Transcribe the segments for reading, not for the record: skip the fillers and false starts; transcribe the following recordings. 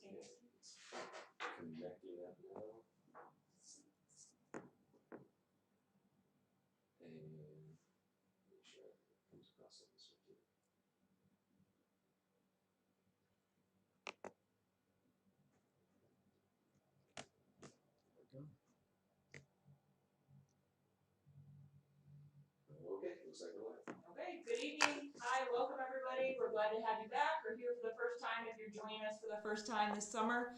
Connecting that now. And make sure it comes across on this one too. Okay, looks like we're live. Okay, good evening. Hi, welcome everybody. We're glad to have you back. We're here for the first time if you're joining us for the first time this summer.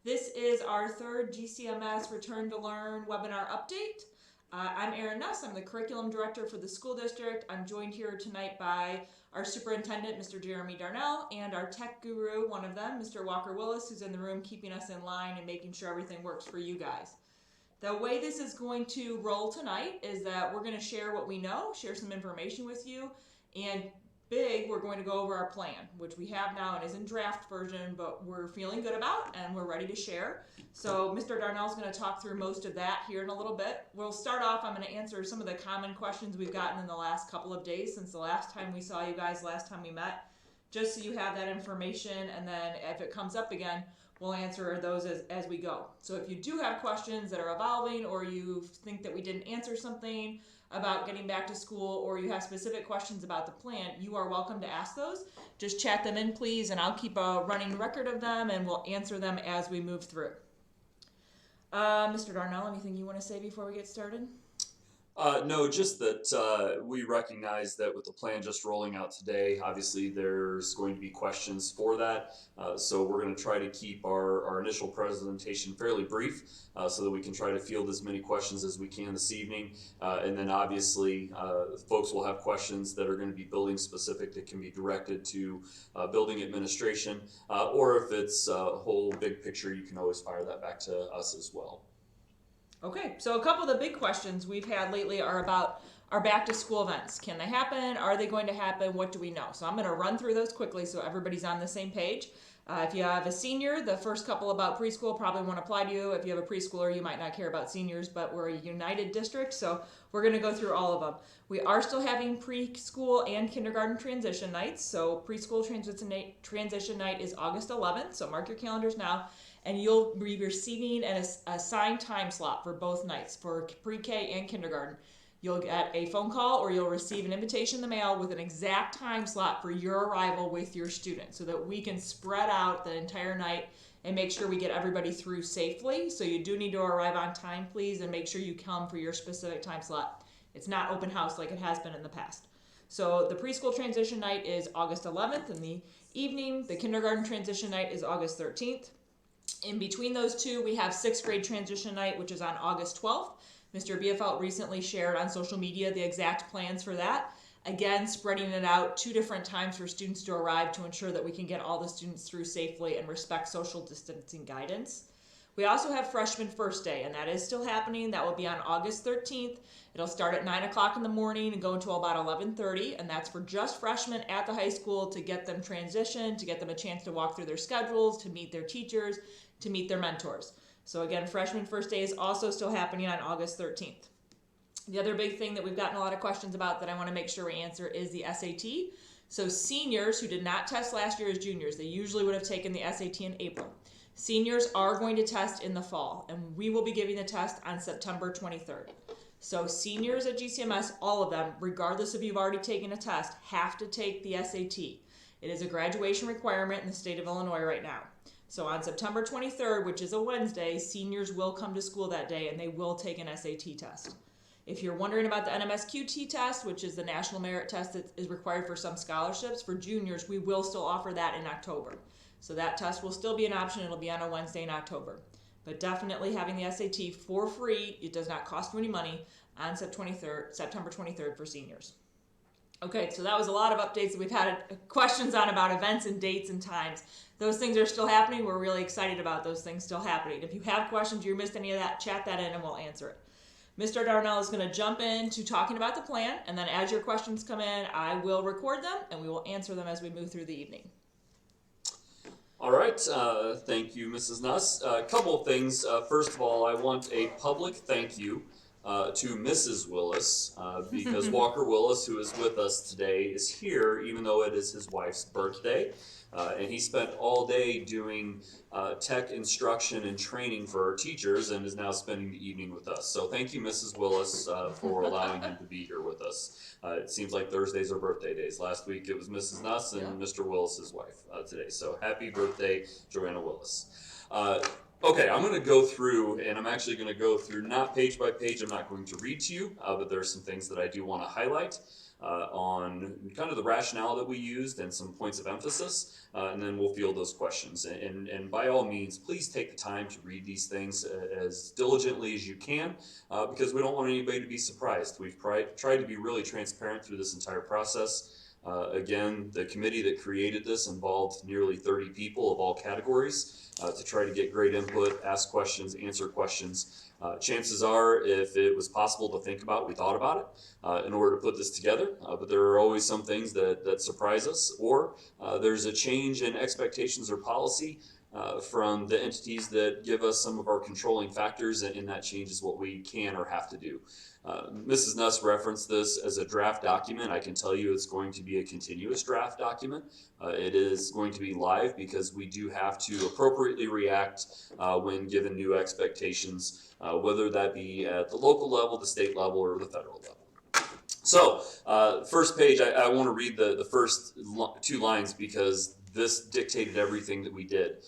This is our third GCMS Return to Learn webinar update. I'm Erin Nuss. I'm the curriculum director for the school district. I'm joined here tonight by our superintendent, Mr. Jeremy Darnell, and our tech guru, one of them, Mr. Walker Willis, who's in the room keeping us in line and making sure everything works for you guys. The way this is going to roll tonight is that we're going to share what we know, share some information with you, and we're going to go over our plan, which we have now and is in draft version, but we're feeling good about and we're ready to share. So Mr. Darnell is going to talk through most of that here in a little bit. We'll start off, I'm going to answer some of the common questions we've gotten in the last couple of days since the last time we saw you guys, last time we met, just so you have that information, and then if it comes up again, we'll answer those as we go. So if you do have questions that are evolving, or you think that we didn't answer something about getting back to school, or you have specific questions about the plan, you are welcome to ask those. Just chat them in, please, and I'll keep a running record of them, and we'll answer them as we move through. Mr. Darnell, anything you want to say before we get started? No, just that we recognize that with the plan just rolling out today, obviously there's going to be questions for that. So we're going to try to keep our initial presentation fairly brief so that we can try to field as many questions as we can this evening. And then obviously folks will have questions that are going to be building specific that can be directed to building administration. Or if it's a whole big picture, you can always fire that back to us as well. Okay, so a couple of the big questions we've had lately are about our back to school events. Can they happen? Are they going to happen? What do we know? So I'm going to run through those quickly so everybody's on the same page. If you have a senior, the first couple about preschool probably won't apply to you. If you have a preschooler, you might not care about seniors, but we're a united district, so we're going to go through all of them. We are still having preschool and kindergarten transition nights. So preschool transition night is August 11th, so mark your calendars now. And you'll be receiving an assigned time slot for both nights, for pre-K and kindergarten. You'll get a phone call or you'll receive an invitation in the mail with an exact time slot for your arrival with your student so that we can spread out the entire night and make sure we get everybody through safely. So you do need to arrive on time, please, and make sure you come for your specific time slot. It's not open house like it has been in the past. So the preschool transition night is August 11th in the evening. The kindergarten transition night is August 13th. In between those two, we have 6th grade transition night, which is on August 12th. Mr. Biefeld recently shared on social media the exact plans for that. Again, spreading it out 2 different times for students to arrive to ensure that we can get all the students through safely and respect social distancing guidance. We also have freshman first day, and that is still happening. That will be on August 13th. It'll start at 9 o'clock in the morning and go until about 11:30, and that's for just freshmen at the high school to get them transitioned, to get them a chance to walk through their schedules, to meet their teachers, to meet their mentors. So again, freshman first day is also still happening on August 13th. The other big thing that we've gotten a lot of questions about that I want to make sure we answer is the SAT. So seniors who did not test last year as juniors, they usually would have taken the SAT in April. Seniors are going to test in the fall, and we will be giving the test on September 23rd. So seniors at GCMS, all of them, regardless if you've already taken a test, have to take the SAT. It is a graduation requirement in the state of Illinois right now. So on September 23rd, which is a Wednesday, seniors will come to school that day and they will take an SAT test. If you're wondering about the Nmsqt test, which is the national merit test that is required for some scholarships, for juniors, we will still offer that in October. So that test will still be an option. It'll be on a Wednesday in October. But definitely having the SAT for free, it does not cost you any money, on September 23rd for seniors. Okay, so that was a lot of updates that we've had questions on about events and dates and times. Those things are still happening. We're really excited about those things still happening. If you have questions or you missed any of that, chat that in and we'll answer it. Mr. Darnell is going to jump into talking about the plan, and then as your questions come in, I will record them and we will answer them as we move through the evening. All right, thank you, Mrs. Nuss. A couple of things. First of all, I want a public thank you to Mrs. Willis, because Walker Willis, who is with us today, is here, even though it is his wife's birthday. And he spent all day doing tech instruction and training for our teachers and is now spending the evening with us. So thank you, Mrs. Willis, for allowing him to be here with us. It seems like Thursdays are birthday days. Last week it was Mrs. Nuss and Mr. Willis's wife today. So happy birthday, Joanna Willis. Okay, I'm going to go through, and I'm actually going to go through not page by page. I'm not going to read to you, but there are some things that I do want to highlight on kind of the rationale that we used and some points of emphasis, and then we'll field those questions. And by all means, please take the time to read these things as diligently as you can, because we don't want anybody to be surprised. We've tried to be really transparent through this entire process. Again, the committee that created this involved nearly 30 people of all categories to try to get great input, ask questions, answer questions. Chances are, if it was possible to think about, we thought about it in order to put this together, but there are always some things that surprise us, or there's a change in expectations or policy from the entities that give us some of our controlling factors, and that changes what we can or have to do. Mrs. Nuss referenced this as a draft document. I can tell you it's going to be a continuous draft document. It is going to be live because we do have to appropriately react when given new expectations, whether that be at the local level, the state level, or the federal level. So, first page, I want to read the first two lines because this dictated everything that we did.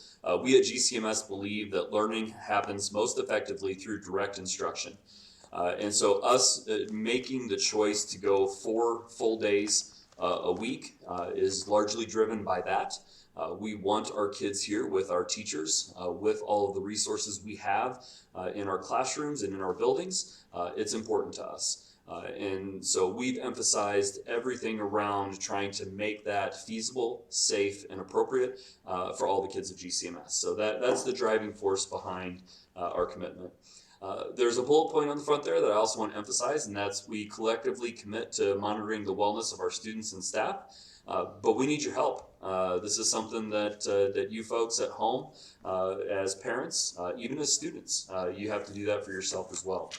We at GCMS believe that learning happens most effectively through direct instruction. And so us making the choice to go 4 full days a week is largely driven by that. We want our kids here with our teachers, with all of the resources we have in our classrooms and in our buildings. It's important to us. And so we've emphasized everything around trying to make that feasible, safe, and appropriate for all the kids of GCMS. So that's the driving force behind our commitment. There's a bullet point on the front there that I also want to emphasize, and that's we collectively commit to monitoring the wellness of our students and staff, but we need your help. This is something that you folks at home, as parents, even as students, you have to do that for yourself as well.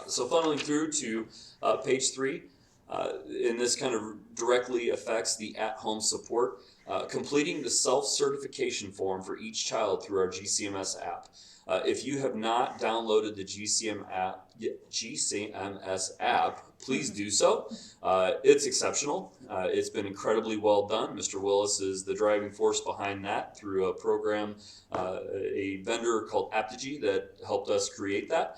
So funneling through to page 3, and this kind of directly affects the at-home support, completing the self-certification form for each child through our GCMS app. If you have not downloaded the GCMS app, please do so. It's exceptional. It's been incredibly well done. Mr. Willis is the driving force behind that through a program, a vendor called Aptigee that helped us create that.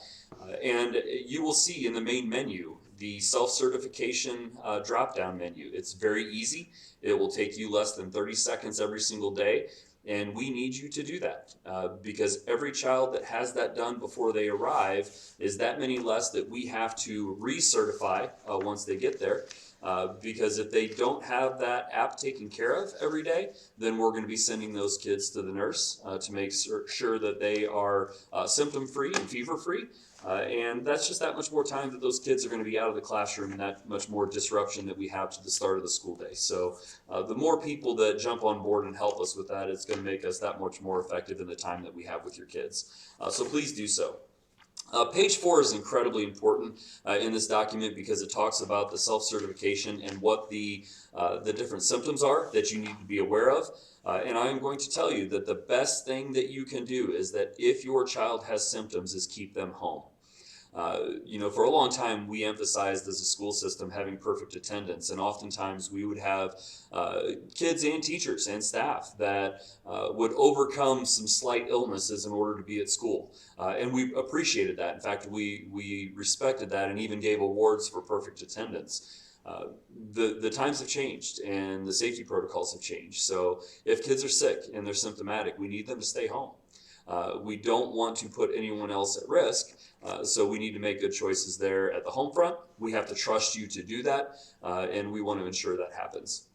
And you will see in the main menu the self-certification drop-down menu. It's very easy. It will take you less than 30 seconds every single day. And we need you to do that because every child that has that done before they arrive is that many less that we have to recertify once they get there. Because if they don't have that app taken care of every day, then we're going to be sending those kids to the nurse to make sure that they are symptom-free and fever-free. And that's just that much more time that those kids are going to be out of the classroom and that much more disruption that we have to the start of the school day. So the more people that jump on board and help us with that, it's going to make us that much more effective in the time that we have with your kids. So please do so. Page 4 is incredibly important in this document because it talks about the self-certification and what the different symptoms are that you need to be aware of. And I am going to tell you that the best thing that you can do is that if your child has symptoms is keep them home. For a long time, we emphasized as a school system having perfect attendance, and oftentimes we would have kids and teachers and staff that would overcome some slight illnesses in order to be at school. And we appreciated that. In fact, we respected that and even gave awards for perfect attendance. The times have changed and the safety protocols have changed. So if kids are sick and they're symptomatic, we need them to stay home. We don't want to put anyone else at risk, so we need to make good choices there at the home front. We have to trust you to do that, and we want to ensure that happens.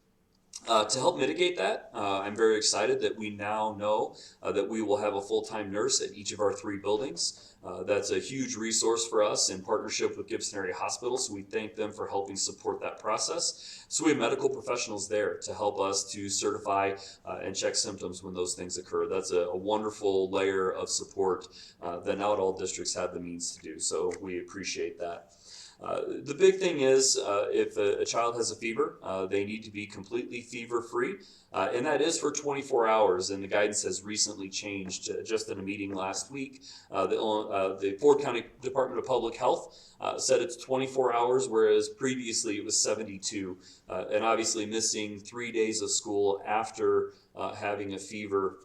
To help mitigate that, I'm very excited that we now know that we will have a full-time nurse at each of our 3 buildings. That's a huge resource for us in partnership with Gibson Area Hospital, so we thank them for helping support that process. So we have medical professionals there to help us to certify and check symptoms when those things occur. That's a wonderful layer of support that not all districts have the means to do, so we appreciate that. The big thing is if a child has a fever, they need to be completely fever-free, and that is for 24 hours, and the guidance has recently changed. Just in a meeting last week, the Ford County Department of Public Health said it's 24 hours, whereas previously it was 72, and obviously missing 3 days of school after having a fever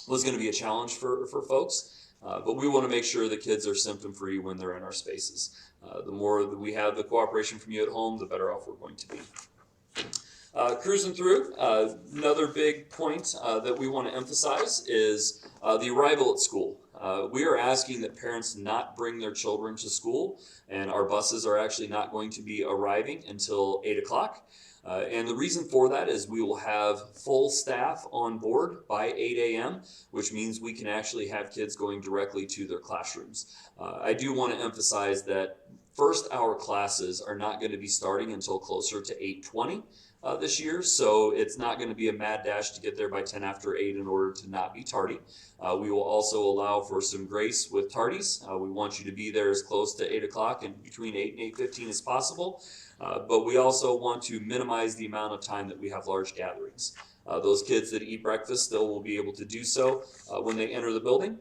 was going to be a challenge for folks. But we want to make sure the kids are symptom-free when they're in our spaces. The more that we have the cooperation from you at home, the better off we're going to be. Cruising through, another big point that we want to emphasize is the arrival at school. We are asking that parents not bring their children to school, and our buses are actually not going to be arriving until 8 o'clock. And the reason for that is we will have full staff on board by 8 a.m., which means we can actually have kids going directly to their classrooms. I do want to emphasize that first hour classes are not going to be starting until closer to 8:20 this year, so it's not going to be a mad dash to get there by 10 after 8 in order to not be tardy. We will also allow for some grace with tardies. We want you to be there as close to 8 o'clock and between 8 and 8:15 as possible. But we also want to minimize the amount of time that we have large gatherings. Those kids that eat breakfast still will be able to do so when they enter the building,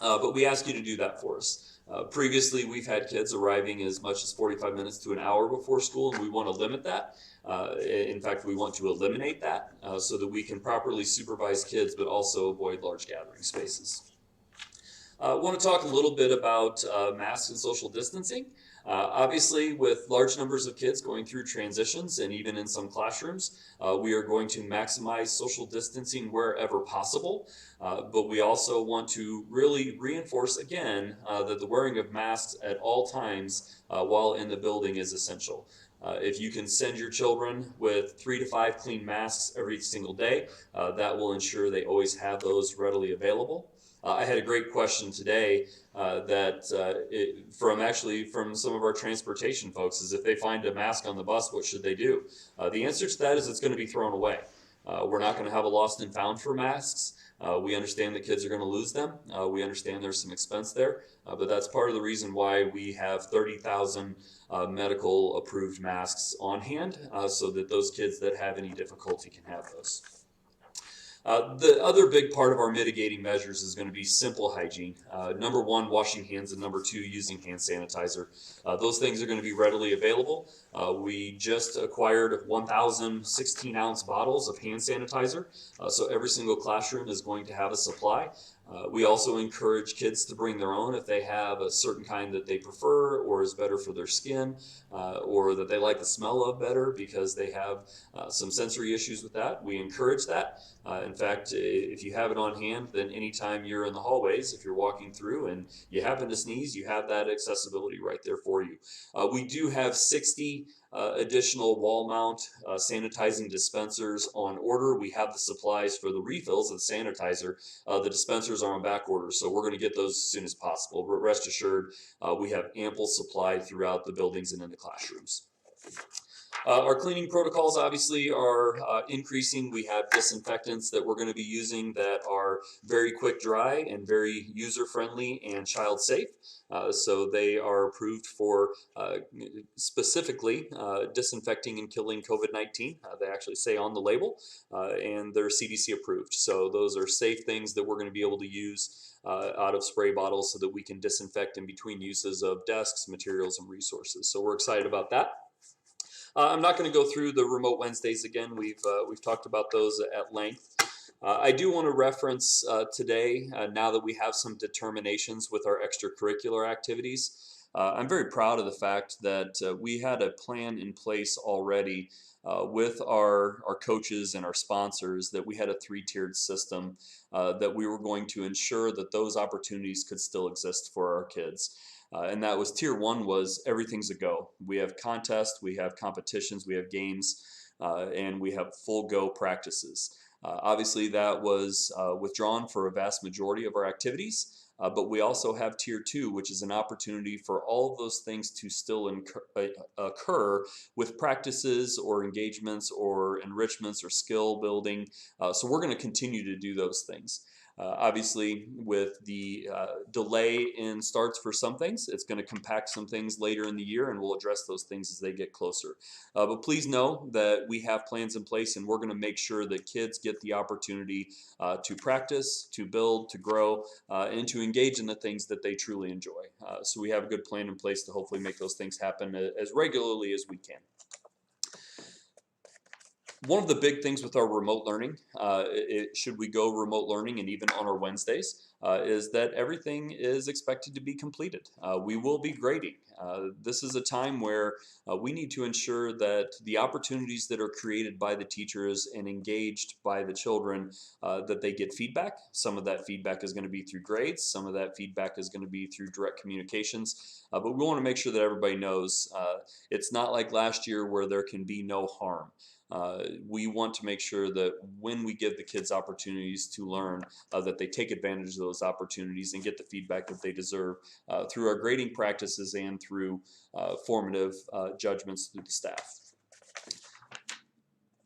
but we ask you to do that for us. Previously, we've had kids arriving as much as 45 minutes to an hour before school, and we want to limit that. In fact, we want to eliminate that so that we can properly supervise kids, but also avoid large gathering spaces. I want to talk a little bit about masks and social distancing. Obviously, with large numbers of kids going through transitions and even in some classrooms, we are going to maximize social distancing wherever possible. But we also want to really reinforce again that the wearing of masks at all times while in the building is essential. If you can send your children with 3 to 5 clean masks every single day, that will ensure they always have those readily available. I had a great question today from some of our transportation folks is if they find a mask on the bus, what should they do? The answer to that is it's going to be thrown away. We're not going to have a lost and found for masks. We understand that kids are going to lose them. We understand there's some expense there, but that's part of the reason why we have 30,000 medical approved masks on hand so that those kids that have any difficulty can have those. The other big part of our mitigating measures is going to be simple hygiene. Number 1, washing hands, and number 2, using hand sanitizer. Those things are going to be readily available. We just acquired 1,000 16-ounce bottles of hand sanitizer, so every single classroom is going to have a supply. We also encourage kids to bring their own if they have a certain kind that they prefer or is better for their skin or that they like the smell of better because they have some sensory issues with that. We encourage that. In fact, if you have it on hand, then anytime you're in the hallways, if you're walking through and you happen to sneeze, you have that accessibility right there for you. We do have 60 additional wall mount sanitizing dispensers on order. We have the supplies for the refills of the sanitizer. The dispensers are on back order, so we're going to get those as soon as possible. But rest assured, we have ample supply throughout the buildings and in the classrooms. Our cleaning protocols obviously are increasing. We have disinfectants that we're going to be using that are very quick dry and very user-friendly and child-safe. So they are approved for specifically disinfecting and killing COVID-19. They actually say on the label, and they're CDC approved. So those are safe things that we're going to be able to use out of spray bottles so that we can disinfect in between uses of desks, materials, and resources. So we're excited about that. I'm not going to go through the remote Wednesdays again. We've talked about those at length. I do want to reference today, now that we have some determinations with our extracurricular activities. I'm very proud of the fact that we had a plan in place already with our coaches and our sponsors, that we had a 3-tiered system that we were going to ensure that those opportunities could still exist for our kids. And that was tier 1 was everything's a go. We have contests, we have competitions, we have games. and we have full go practices. Obviously, that was withdrawn for a vast majority of our activities. But we also have Tier 2, which is an opportunity for all of those things to still occur with practices or engagements or enrichments or skill building. So we're going to continue to do those things. Obviously, with the delay in starts for some things, it's going to compact some things later in the year, and we'll address those things as they get closer. But please know that we have plans in place, and we're going to make sure that kids get the opportunity to practice, to build, to grow, and to engage in the things that they truly enjoy. So we have a good plan in place to hopefully make those things happen as regularly as we can. One of the big things with our remote learning, should we go remote learning and even on our Wednesdays, is that everything is expected to be completed. We will be grading. This is a time where we need to ensure that the opportunities that are created by the teachers and engaged by the children, that they get feedback. Some of that feedback is going to be through grades. Some of that feedback is going to be through direct communications. But we want to make sure that everybody knows it's not like last year where there can be no harm. We want to make sure that when we give the kids opportunities to learn, that they take advantage of those opportunities and get the feedback that they deserve through our grading practices and through formative judgments through the staff.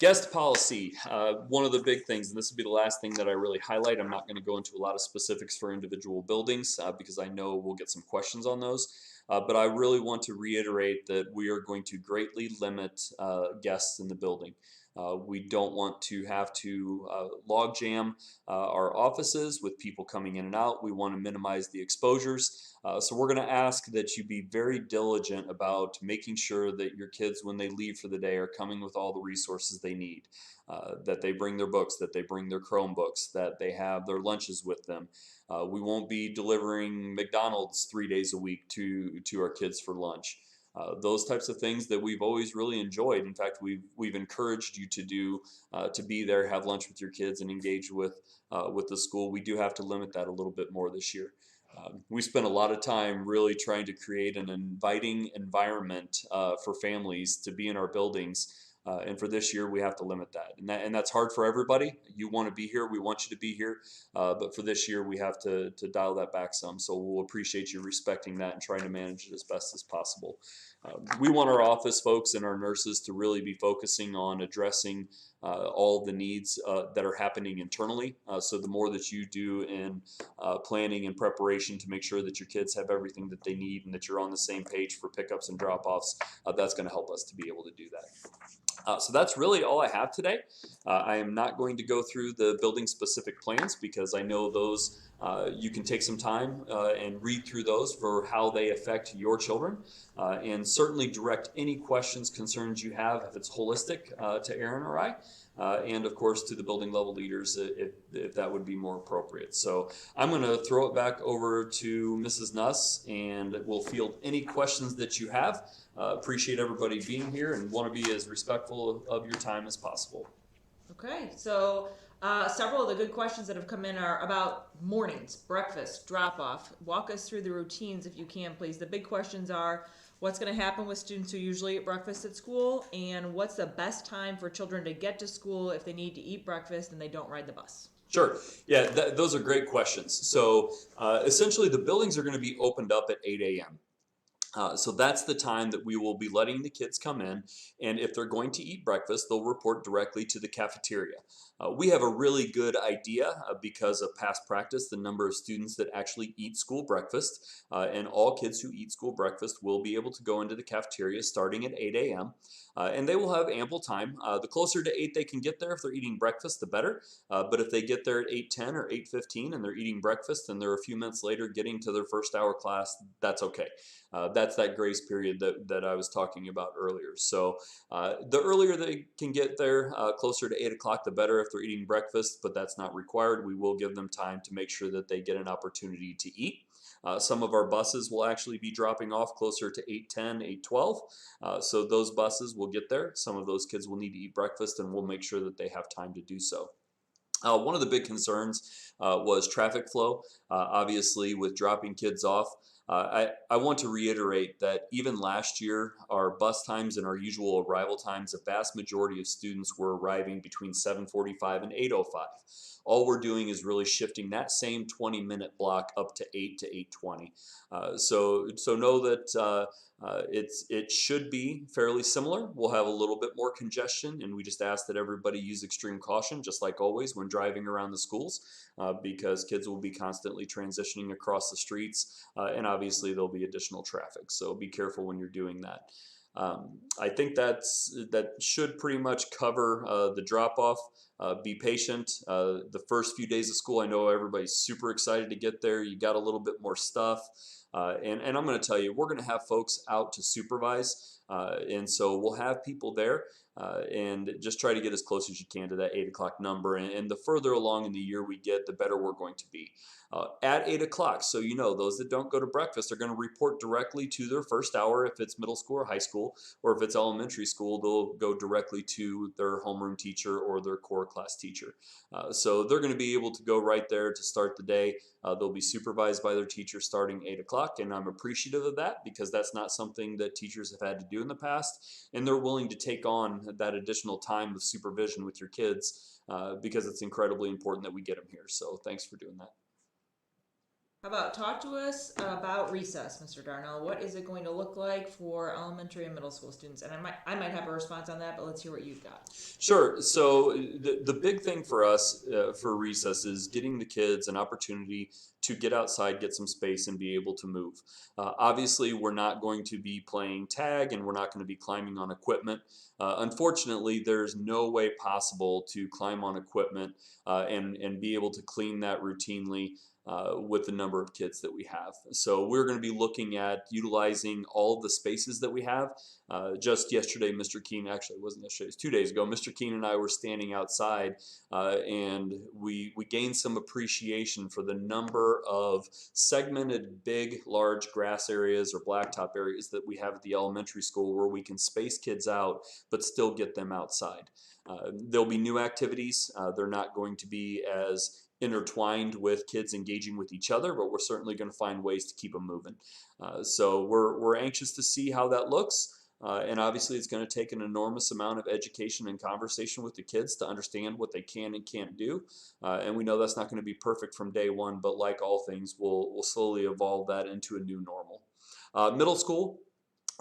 Guest policy, one of the big things, and this will be the last thing that I really highlight. I'm not going to go into a lot of specifics for individual buildings because I know we'll get some questions on those. But I really want to reiterate that we are going to greatly limit guests in the building. We don't want to have to log jam our offices with people coming in and out. We want to minimize the exposures. So we're going to ask that you be very diligent about making sure that your kids, when they leave for the day, are coming with all the resources they need. That they bring their books, that they bring their Chromebooks, that they have their lunches with them. We won't be delivering McDonald's 3 days a week to our kids for lunch. Those types of things that we've always really enjoyed. In fact, we've encouraged you to do, to be there, have lunch with your kids, and engage with the school. We do have to limit that a little bit more this year. We spent a lot of time really trying to create an inviting environment for families to be in our buildings. And for this year, we have to limit that. And that's hard for everybody. You want to be here. We want you to be here. But for this year, we have to dial that back some. So we'll appreciate you respecting that and trying to manage it as best as possible. We want our office folks and our nurses to really be focusing on addressing all the needs that are happening internally. So the more that you do in planning and preparation to make sure that your kids have everything that they need and that you're on the same page for pickups and drop-offs, that's going to help us to be able to do that. So that's really all I have today. I am not going to go through the building specific plans because I know those you can take some time and read through those for how they affect your children, and certainly direct any questions, concerns you have if it's holistic to Aaron or I. And of course to the building level leaders if that would be more appropriate. So I'm going to throw it back over to Mrs. Nuss and we'll field any questions that you have. Appreciate everybody being here and want to be as respectful of your time as possible. Okay, so several of the good questions that have come in are about mornings, breakfast, drop-off. Walk us through the routines if you can, please. The big questions are, what's going to happen with students who usually eat breakfast at school, and what's the best time for children to get to school if they need to eat breakfast and they don't ride the bus? Sure. Yeah, those are great questions. So essentially the buildings are going to be opened up at 8 a.m. So that's the time that we will be letting the kids come in, and if they're going to eat breakfast, they'll report directly to the cafeteria. We have a really good idea because of past practice, the number of students that actually eat school breakfast, and all kids who eat school breakfast will be able to go into the cafeteria starting at 8 a.m. And they will have ample time. The closer to 8 they can get there if they're eating breakfast, the better. But if they get there at 8:10 or 8:15 and they're eating breakfast and they're a few minutes later getting to their first hour class, that's okay. That's that grace period that I was talking about earlier. So the earlier they can get there, closer to 8 o'clock, the better if they're eating breakfast, but that's not required. We will give them time to make sure that they get an opportunity to eat. Some of our buses will actually be dropping off closer to 8:10, 8:12. So those buses will get there. Some of those kids will need to eat breakfast, and we'll make sure that they have time to do so. One of the big concerns was traffic flow. Obviously, with dropping kids off, I want to reiterate that even last year, our bus times and our usual arrival times, a vast majority of students were arriving between 7:45 and 8:05. All we're doing is really shifting that same 20-minute block up to 8 to 8:20. So know that it should be fairly similar. We'll have a little bit more congestion, and we just ask that everybody use extreme caution, just like always when driving around the schools, because kids will be constantly transitioning across the streets, and obviously there'll be additional traffic. So be careful when you're doing that. I think that should pretty much cover the drop-off. Be patient. The first few days of school, I know everybody's super excited to get there. You got a little bit more stuff. And I'm going to tell you, we're going to have folks out to supervise. And so we'll have people there, and just try to get as close as you can to that 8 o'clock number. And the further along in the year we get, the better we're going to be. At 8 o'clock, so you know, those that don't go to breakfast are going to report directly to their first hour if it's middle school or high school, or if it's elementary school, they'll go directly to their homeroom teacher or their core class teacher. So they're going to be able to go right there to start the day. They'll be supervised by their teacher starting 8 o'clock, and I'm appreciative of that because that's not something that teachers have had to do in the past, and they're willing to take on that additional time of supervision with your kids because it's incredibly important that we get them here. So thanks for doing that. How about talk to us about recess, Mr. Darnell? What is it going to look like for elementary and middle school students? And I might have a response on that, but let's hear what you've got. Sure. So the big thing for us for recess is getting the kids an opportunity to get outside, get some space, and be able to move. Obviously, we're not going to be playing tag, and we're not going to be climbing on equipment. Unfortunately, there's no way possible to climb on equipment and be able to clean that routinely with the number of kids that we have. So we're going to be looking at utilizing all of the spaces that we have. Just yesterday, Mr. Keene, actually it wasn't yesterday, it was 2 days ago, Mr. Keene and I were standing outside and we gained some appreciation for the number of segmented big, large grass areas or blacktop areas that we have at the elementary school where we can space kids out but still get them outside. There'll be new activities. They're not going to be as intertwined with kids engaging with each other, but we're certainly going to find ways to keep them moving. So we're anxious to see how that looks. And obviously it's going to take an enormous amount of education and conversation with the kids to understand what they can and can't do. And we know that's not going to be perfect from day one, but like all things, we'll slowly evolve that into a new normal. Middle school,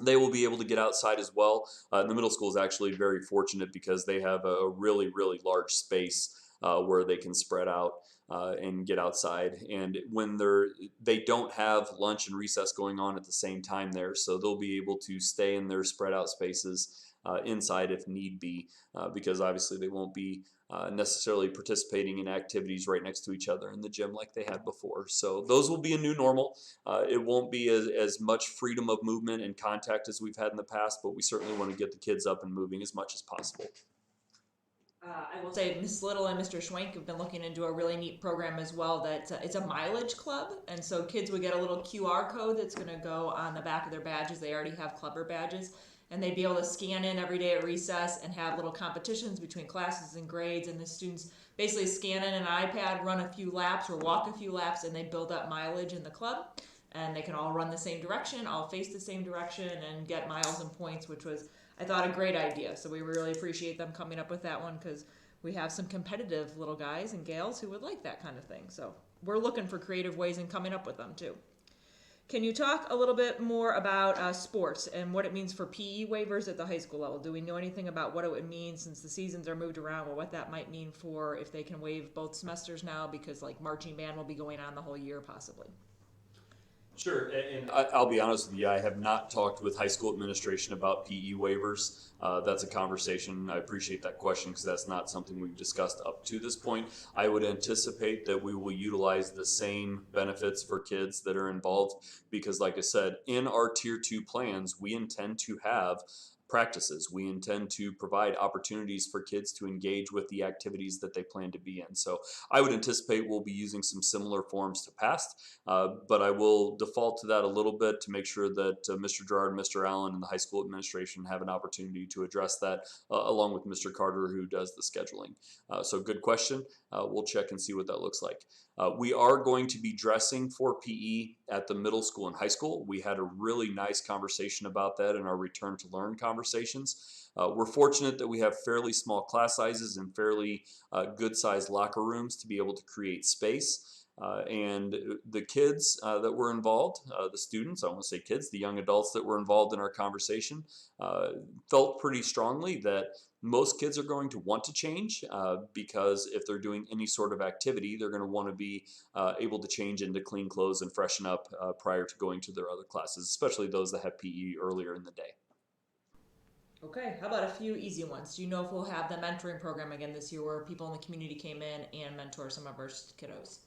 they will be able to get outside as well. The middle school is actually very fortunate because they have a really, really large space where they can spread out and get outside. And when they don't have lunch and recess going on at the same time there, so they'll be able to stay in their spread out spaces inside if need be, because obviously they won't be necessarily participating in activities right next to each other in the gym like they had before. So those will be a new normal. It won't be as much freedom of movement and contact as we've had in the past, but we certainly want to get the kids up and moving as much as possible. I will say Ms. Little and Mr. Schwenk have been looking into a really neat program as well that it's a mileage club, and so kids would get a little QR code that's going to go on the back of their badges. They already have clubber badges, and they'd be able to scan in every day at recess and have little competitions between classes and grades, and the students basically scan in an iPad, run a few laps or walk a few laps, and they build up mileage in the club, and they can all run the same direction, all face the same direction, and get miles and points, which was, I thought, a great idea. So we really appreciate them coming up with that one because we have some competitive little guys and gals who would like that kind of thing. So we're looking for creative ways and coming up with them too. Can you talk a little bit more about sports and what it means for PE waivers at the high school level? Do we know anything about what it would mean since the seasons are moved around, or what that might mean for if they can waive both semesters now, because like marching band will be going on the whole year possibly? Sure, and I'll be honest with you, I have not talked with high school administration about PE waivers. That's a conversation. I appreciate that question because that's not something we've discussed up to this point. I would anticipate that we will utilize the same benefits for kids that are involved because, like I said, in our Tier 2 plans, we intend to have practices. We intend to provide opportunities for kids to engage with the activities that they plan to be in. So I would anticipate we'll be using some similar forms to past, but I will default to that a little bit to make sure that Mr. Gerard, Mr. Allen, and the high school administration have an opportunity to address that, along with Mr. Carter, who does the scheduling. So good question. We'll check and see what that looks like. We are going to be dressing for PE at the middle school and high school. We had a really nice conversation about that in our return to learn conversations. We're fortunate that we have fairly small class sizes and fairly good sized locker rooms to be able to create space. And the kids that were involved, the students, I want to say kids, the young adults that were involved in our conversation, felt pretty strongly that most kids are going to want to change because if they're doing any sort of activity, they're going to want to be able to change into clean clothes and freshen up prior to going to their other classes, especially those that have PE earlier in the day. Okay, how about a few easy ones? Do you know if we'll have the mentoring program again this year where people in the community came in and mentor some of our kiddos?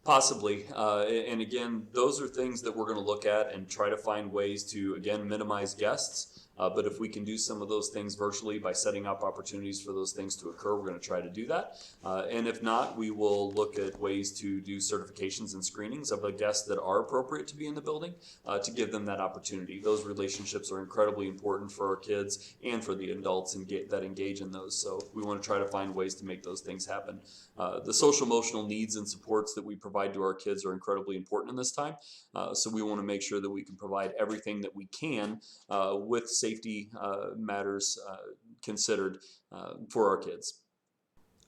Possibly. And again, those are things that we're going to look at and try to find ways to, again, minimize guests. But if we can do some of those things virtually by setting up opportunities for those things to occur, we're going to try to do that. And if not, we will look at ways to do certifications and screenings of the guests that are appropriate to be in the building to give them that opportunity. Those relationships are incredibly important for our kids and for the adults that engage in those. So we want to try to find ways to make those things happen. The social emotional needs and supports that we provide to our kids are incredibly important in this time. So we want to make sure that we can provide everything that we can with safety matters considered for our kids.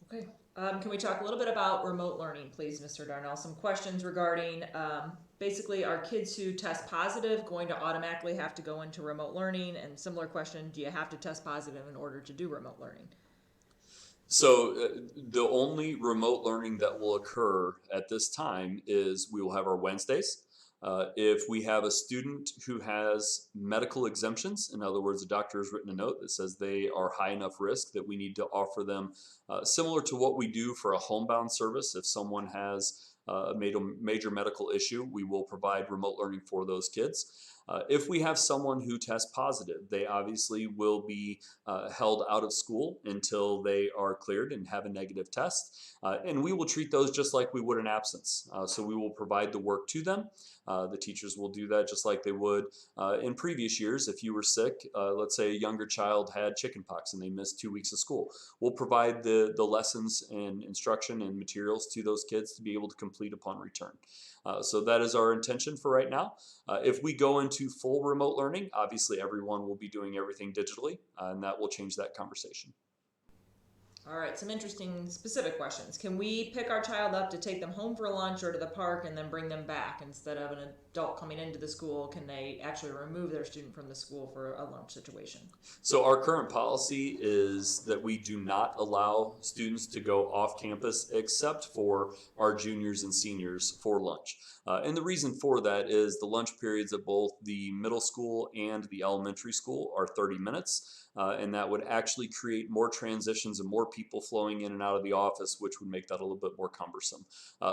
Okay. Can we talk a little bit about remote learning, please, Mr. Darnell? Some questions regarding basically are kids who test positive going to automatically have to go into remote learning? And similar question, do you have to test positive in order to do remote learning? So the only remote learning that will occur at this time is we will have our Wednesdays. If we have a student who has medical exemptions, in other words, a doctor has written a note that says they are high enough risk that we need to offer them, similar to what we do for a homebound service. If someone has a major medical issue, we will provide remote learning for those kids. If we have someone who tests positive, they obviously will be held out of school until they are cleared and have a negative test. And we will treat those just like we would an absence. So we will provide the work to them. The teachers will do that just like they would in previous years. If you were sick, let's say a younger child had chickenpox and they missed 2 weeks of school, we'll provide the lessons and instruction and materials to those kids to be able to complete upon return. So that is our intention for right now. If we go into full remote learning, obviously everyone will be doing everything digitally, and that will change that conversation. All right, some interesting specific questions. Can we pick our child up to take them home for lunch or to the park and then bring them back instead of an adult coming into the school? Can they actually remove their student from the school for a lunch situation? So our current policy is that we do not allow students to go off campus except for our juniors and seniors for lunch. And the reason for that is the lunch periods at both the middle school and the elementary school are 30 minutes. And that would actually create more transitions and more people flowing in and out of the office, which would make that a little bit more cumbersome.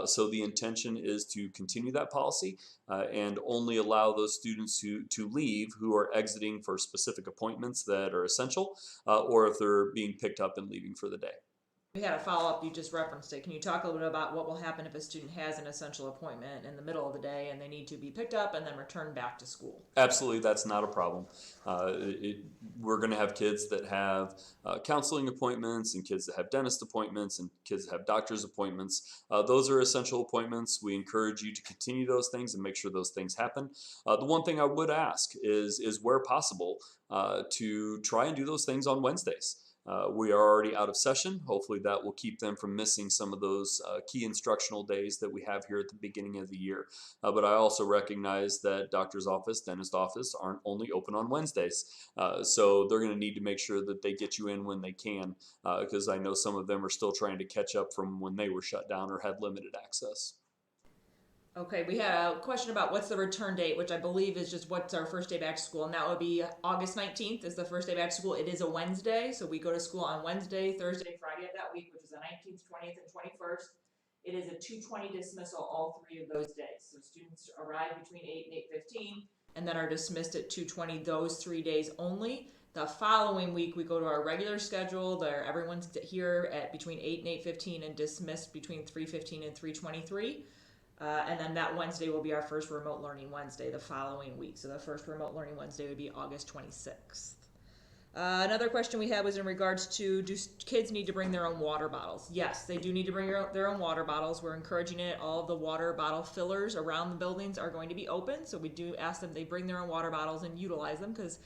So the intention is to continue that policy and only allow those students to leave who are exiting for specific appointments that are essential or if they're being picked up and leaving for the day. We had a follow-up, you just referenced it. Can you talk a little bit about what will happen if a student has an essential appointment in the middle of the day and they need to be picked up and then returned back to school? Absolutely, that's not a problem. We're going to have kids that have counseling appointments and kids that have dentist appointments and kids that have doctor's appointments. Those are essential appointments. We encourage you to continue those things and make sure those things happen. The one thing I would ask is where possible to try and do those things on Wednesdays. We are already out of session. Hopefully that will keep them from missing some of those key instructional days that we have here at the beginning of the year. But I also recognize that doctor's office, dentist office aren't only open on Wednesdays. So they're going to need to make sure that they get you in when they can, because I know some of them are still trying to catch up from when they were shut down or had limited access. Okay, we had a question about what's the return date, which I believe is just what's our first day back to school, and that would be August 19th is the first day back to school. It is a Wednesday, so we go to school on Wednesday, Thursday, Friday of that week, which is the 19th, 20th, and 21st. It is a 2:20 dismissal all 3 of those days. So students arrive between 8 and 8:15. and then are dismissed at 2:20 those 3 days only. The following week, we go to our regular schedule. There, everyone's here at between 8 and 8:15 and dismissed between 3:15 and 3:23. And then that Wednesday will be our first remote learning Wednesday the following week. So the first remote learning Wednesday would be August 26th. Another question we had was in regards to, do kids need to bring their own water bottles? Yes, they do need to bring their own water bottles. We're encouraging it. All of the water bottle fillers around the buildings are going to be open. So we do ask them they bring their own water bottles and utilize them, because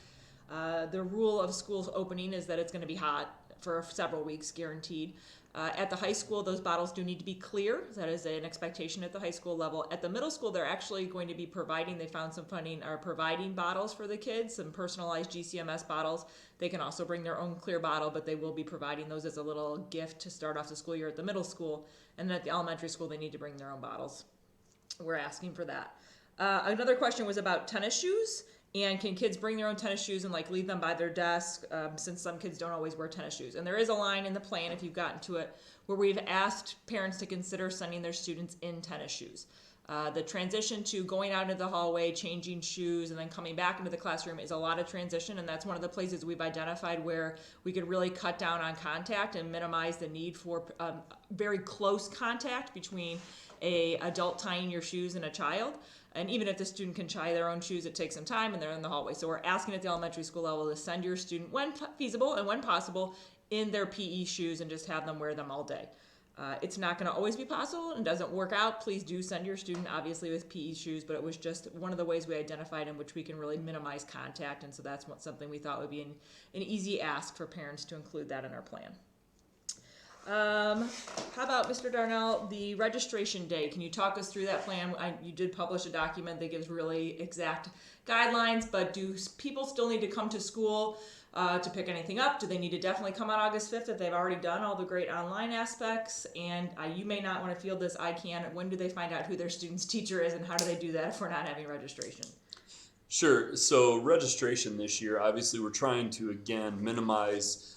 the rule of schools opening is that it's going to be hot for several weeks, guaranteed. At the high school, those bottles do need to be clear. That is an expectation at the high school level. At the middle school, they're actually going to be providing, they found some funding, are providing bottles for the kids, some personalized GCMS bottles. They can also bring their own clear bottle, but they will be providing those as a little gift to start off the school year at the middle school. And then at the elementary school, they need to bring their own bottles. We're asking for that. Another question was about tennis shoes. And can kids bring their own tennis shoes and like leave them by their desk, since some kids don't always wear tennis shoes? And there is a line in the plan, if you've gotten to it, where we've asked parents to consider sending their students in tennis shoes. The transition to going out into the hallway, changing shoes, and then coming back into the classroom is a lot of transition, and that's one of the places we've identified where we could really cut down on contact and minimize the need for very close contact between a adult tying your shoes and a child. And even if the student can tie their own shoes, it takes some time and they're in the hallway. So we're asking at the elementary school level to send your student, when feasible and when possible, in their PE shoes and just have them wear them all day. It's not going to always be possible and doesn't work out. Please do send your student, obviously, with PE shoes, but it was just one of the ways we identified in which we can really minimize contact. And so that's something we thought would be an easy ask for parents to include that in our plan. How about, Mr. Darnell, the registration day? Can you talk us through that plan? You did publish a document that gives really exact guidelines, but do people still need to come to school to pick anything up? Do they need to definitely come on August 5th if they've already done all the great online aspects? And you may not want to field this, I can. When do they find out who their student's teacher is, and how do they do that if we're not having registration? Sure. So registration this year, obviously we're trying to, again, minimize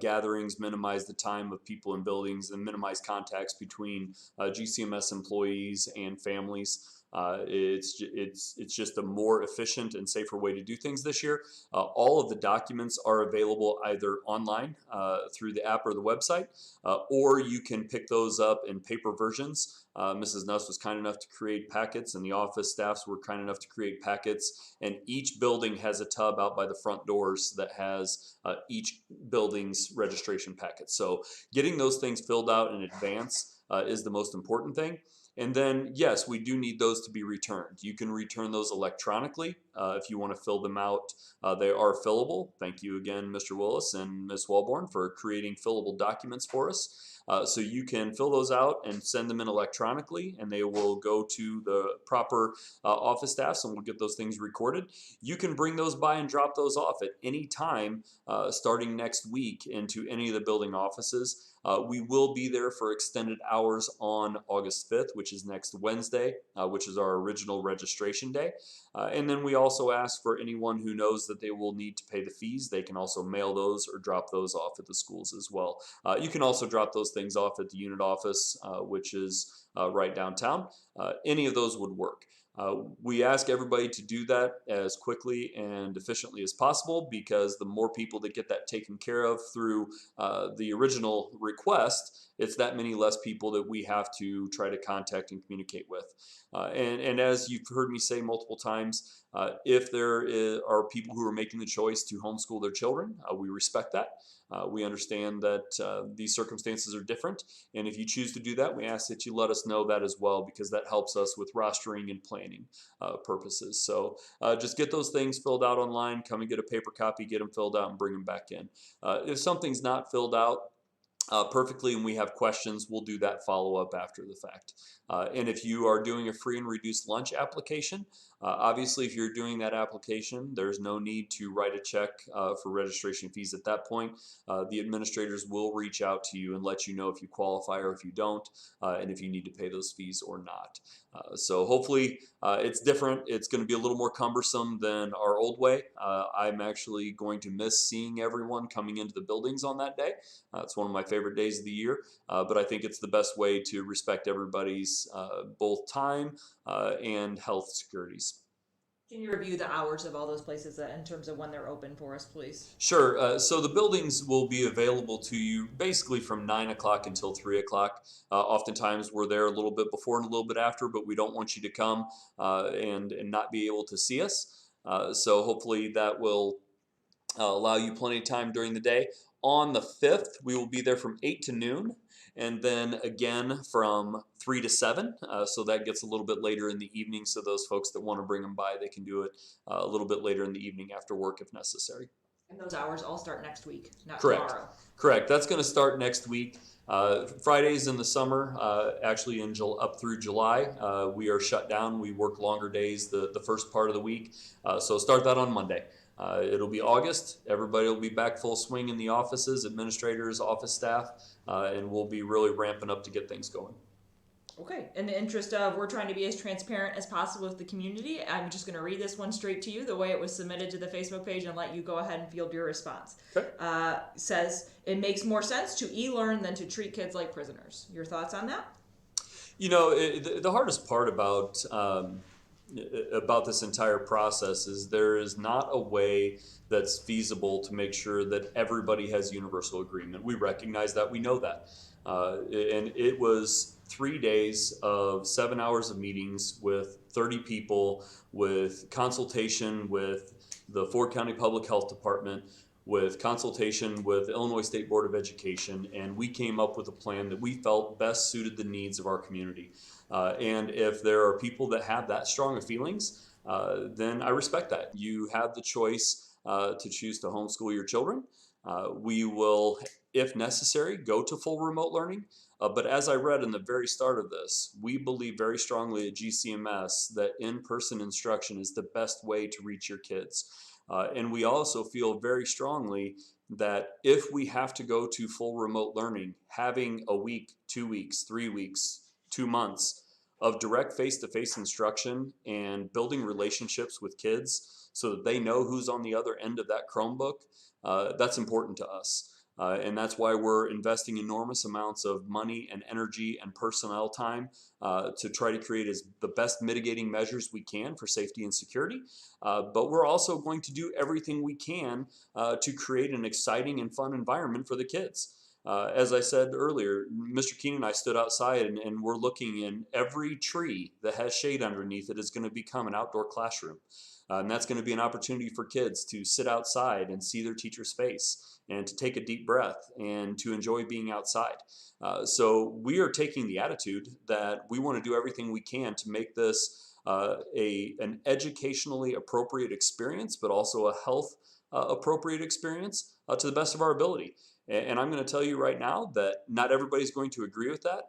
gatherings, minimize the time of people in buildings, and minimize contacts between GCMS employees and families. It's just a more efficient and safer way to do things this year. All of the documents are available either online through the app or the website, or you can pick those up in paper versions. Mrs. Nuss was kind enough to create packets, and the office staffs were kind enough to create packets, and each building has a tub out by the front doors that has each building's registration packet. So getting those things filled out in advance is the most important thing. And then, yes, we do need those to be returned. You can return those electronically if you want to fill them out. They are fillable. Thank you again, Mr. Willis and Ms. Wellborn, for creating fillable documents for us. So you can fill those out and send them in electronically, and they will go to the proper office staffs, and we'll get those things recorded. You can bring those by and drop those off at any time starting next week into any of the building offices. We will be there for extended hours on August 5th, which is next Wednesday, which is our original registration day. And then we also ask for anyone who knows that they will need to pay the fees. They can also mail those or drop those off at the schools as well. You can also drop those things off at the unit office, which is right downtown. Any of those would work. We ask everybody to do that as quickly and efficiently as possible, because the more people that get that taken care of through the original request, it's that many less people that we have to try to contact and communicate with. And as you've heard me say multiple times, if there are people who are making the choice to homeschool their children, we respect that. We understand that these circumstances are different, and if you choose to do that, we ask that you let us know that as well, because that helps us with rostering and planning purposes. So just get those things filled out online, come and get a paper copy, get them filled out, and bring them back in. If something's not filled out perfectly and we have questions, we'll do that follow-up after the fact. And if you are doing a free and reduced lunch application, obviously if you're doing that application, there's no need to write a check for registration fees at that point. The administrators will reach out to you and let you know if you qualify or if you don't, and if you need to pay those fees or not. So hopefully it's different. It's going to be a little more cumbersome than our old way. I'm actually going to miss seeing everyone coming into the buildings on that day. It's one of my favorite days of the year, but I think it's the best way to respect everybody's both time and health securities. Can you review the hours of all those places in terms of when they're open for us, please? Sure. So the buildings will be available to you basically from 9 o'clock until 3 o'clock. Oftentimes we're there a little bit before and a little bit after, but we don't want you to come and not be able to see us. So hopefully that will allow you plenty of time during the day. On the 5th, we will be there from 8 to noon, and then again from 3 to 7. So that gets a little bit later in the evening. So those folks that want to bring them by, they can do it a little bit later in the evening after work if necessary. And those hours all start next week, not Correct. tomorrow. Correct. That's going to start next week. Fridays in the summer, actually up through July, we are shut down. We work longer days the first part of the week. So start that on Monday. It'll be August. Everybody will be back full swing in the offices, administrators, office staff, and we'll be really ramping up to get things going. Okay, in the interest of we're trying to be as transparent as possible with the community, I'm just going to read this one straight to you the way it was submitted to the Facebook page and let you go ahead and field your response. Okay. Says, it makes more sense to e-learn than to treat kids like prisoners. Your thoughts on that? You know, the hardest part about this entire process is there is not a way that's feasible to make sure that everybody has universal agreement. We recognize that, we know that. And it was 3 days of 7 hours of meetings with 30 people, with consultation with the Ford County Public Health Department, with consultation with Illinois State Board of Education, and we came up with a plan that we felt best suited the needs of our community. And if there are people that have that strong of feelings, then I respect that. You have the choice to choose to homeschool your children. We will, if necessary, go to full remote learning. But as I read in the very start of this, we believe very strongly at GCMS that in-person instruction is the best way to reach your kids. And we also feel very strongly that if we have to go to full remote learning, having a week, 2 weeks, 3 weeks, 2 months of direct face-to-face instruction and building relationships with kids so that they know who's on the other end of that Chromebook, that's important to us. And that's why we're investing enormous amounts of money and energy and personnel time to try to create the best mitigating measures we can for safety and security. But we're also going to do everything we can to create an exciting and fun environment for the kids. As I said earlier, Mr. Keenan and I stood outside and we're looking, in every tree that has shade underneath it is going to become an outdoor classroom. And that's going to be an opportunity for kids to sit outside and see their teacher's face and to take a deep breath and to enjoy being outside. So we are taking the attitude that we want to do everything we can to make this an educationally appropriate experience, but also a health appropriate experience to the best of our ability. And I'm going to tell you right now that not everybody's going to agree with that.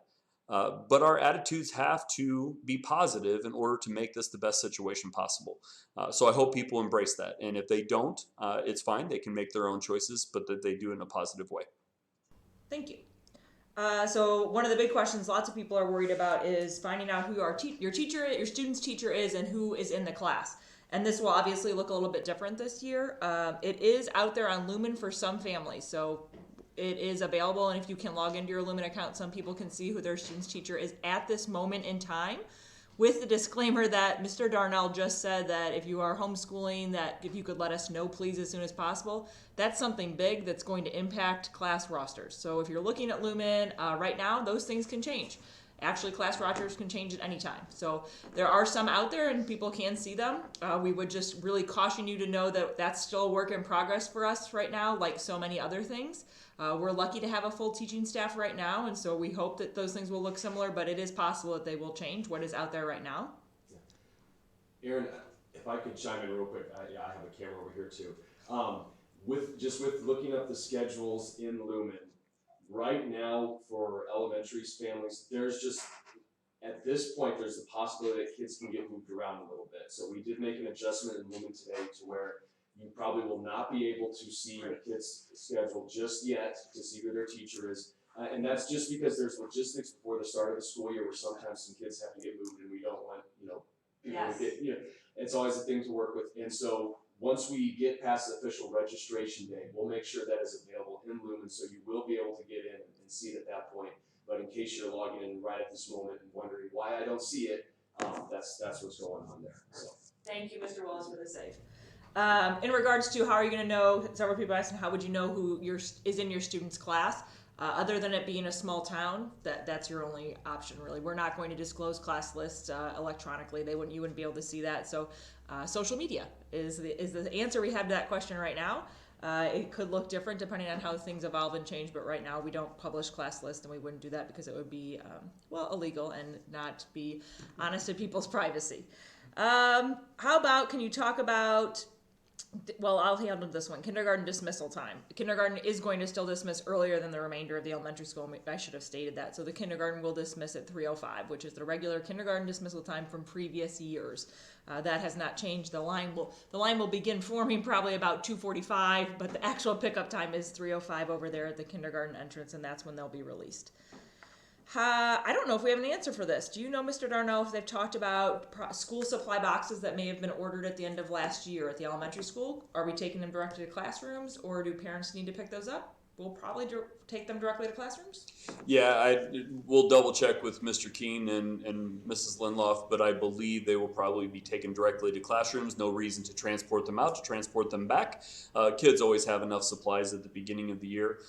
But our attitudes have to be positive in order to make this the best situation possible. So I hope people embrace that. And if they don't, it's fine. They can make their own choices, but that they do it in a positive way. Thank you. So one of the big questions lots of people are worried about is finding out who your student's teacher is and who is in the class. And this will obviously look a little bit different this year. It is out there on Lumen for some families. So it is available, and if you can log into your Lumen account, some people can see who their student's teacher is at this moment in time, with the disclaimer that Mr. Darnell just said that if you are homeschooling, that if you could let us know please as soon as possible. That's something big that's going to impact class rosters. So if you're looking at Lumen right now, those things can change. Actually, class rosters can change at any time. So there are some out there and people can see them. We would just really caution you to know that that's still a work in progress for us right now, like so many other things. We're lucky to have a full teaching staff right now, and so we hope that those things will look similar, but it is possible that they will change what is out there right now. Yeah. Aaron, if I could chime in real quick, I have a camera over here too. With looking up the schedules in Lumen, right now for elementary families, at this point, there's the possibility that kids can get moved around a little bit. So we did make an adjustment in Lumen today to where you probably will not be able to see your kid's schedule just yet to see who their teacher is. And that's just because there's logistics before the start of the school year where sometimes some kids have to get moved and we don't want, people to get, it's always a thing to work with. And so once we get past the official registration day, we'll make sure that is available in Lumen, so you will be able to get in and see it at that point. But in case you're logging in right at this moment and wondering why I don't see it, that's what's going on there. So. Thank you, Mr. Wallace, for the save. In regards to how are you going to know, several people asking how would you know who is in your student's class? Other than it being a small town, that's your only option, really. We're not going to disclose class lists electronically. You wouldn't be able to see that. So social media is the answer we have to that question right now. It could look different depending on how things evolve and change, but right now we don't publish class lists, and we wouldn't do that because it would be, illegal and not be honest to people's privacy. How about, can you talk about, well, I'll handle this one. Kindergarten dismissal time. Kindergarten is going to still dismiss earlier than the remainder of the elementary school. I should have stated that. So the kindergarten will dismiss at 3:05, which is the regular kindergarten dismissal time from previous years. That has not changed. The line will begin forming probably about 2:45, but the actual pickup time is 3:05 over there at the kindergarten entrance, and that's when they'll be released. I don't know if we have an answer for this. Do you know, Mr. Darnell, if they've talked about school supply boxes that may have been ordered at the end of last year at the elementary school? Are we taking them directly to classrooms, or do parents need to pick those up? We'll probably take them directly to classrooms. Yeah, we'll double check with Mr. Keene and Mrs. Lindloff, but I believe they will probably be taken directly to classrooms. No reason to transport them out, to transport them back. Kids always have enough supplies at the beginning of the year.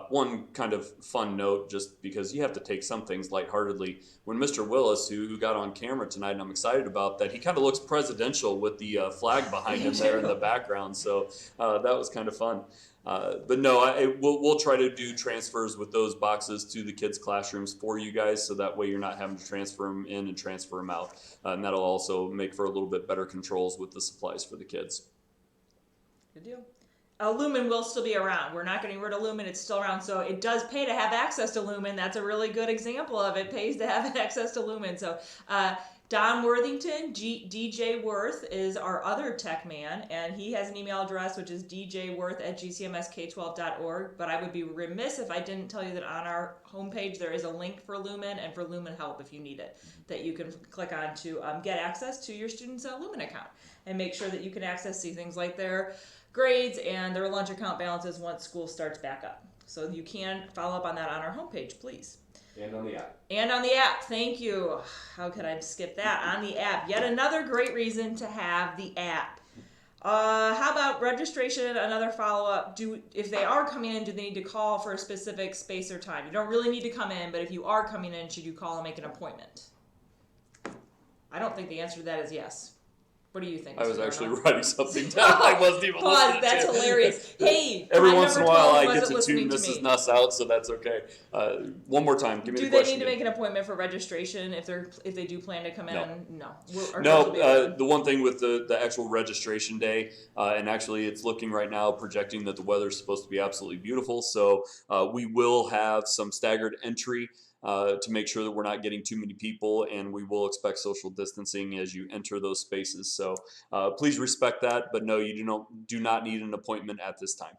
One kind of fun note, just because you have to take some things lightheartedly. When Mr. Willis, who got on camera tonight, and I'm excited about that, he kind of looks presidential with the flag behind him there in the background. So that was kind of fun. But no, we'll try to do transfers with those boxes to the kids' classrooms for you guys, so that way you're not having to transfer them in and transfer them out. And that'll also make for a little bit better controls with the supplies for the kids. Good deal. Lumen will still be around. We're not getting rid of Lumen. It's still around. So it does pay to have access to Lumen. That's a really good example of it. Pays to have access to Lumen. So Don Worthington, DJ Worth, is our other tech man, and he has an email address, which is djworth@gcmsk12.org. But I would be remiss if I didn't tell you that on our homepage there is a link for Lumen and for Lumen Help if you need it, that you can click on to get access to your student's Lumen account and make sure that you can see things like their grades and their lunch account balances once school starts back up. So you can follow up on that on our homepage, please. And on the app. And on the app, thank you. How could I skip that? On the app, yet another great reason to have the app. How about registration? Another follow-up. If they are coming in, do they need to call for a specific space or time? You don't really need to come in, but if you are coming in, should you call and make an appointment? I don't think the answer to that is yes. What do you think? I was Mr. actually Darnell? writing something down. I wasn't even listening. That's to hilarious. Hey, every time once in a number while 12 I get wasn't to listening tune to Mrs. me. Nuss out, so that's okay. One more time, give me Do the they question need to again. make an appointment for registration if they do plan to come in? No. Our No, doors will be open. the one thing with the actual registration day, and actually it's looking right now projecting that the weather's supposed to be absolutely beautiful, so we will have some staggered entry to make sure that we're not getting too many people, and we will expect social distancing as you enter those spaces. So please respect that, but no, you do not need an appointment at this time.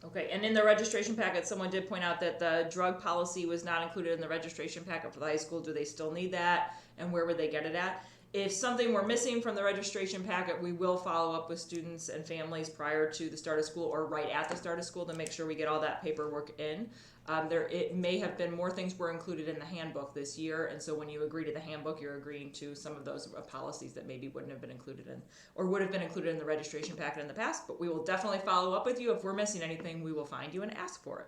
Okay, and in the registration packet, someone did point out that the drug policy was not included in the registration packet for the high school. Do they still need that, and where would they get it at? If something were missing from the registration packet, we will follow up with students and families prior to the start of school or right at the start of school to make sure we get all that paperwork in. It may have been more things were included in the handbook this year, and so when you agree to the handbook, you're agreeing to some of those policies that maybe wouldn't have been included in, or would have been included in the registration packet in the past, but we will definitely follow up with you. If we're missing anything, we will find you and ask for it.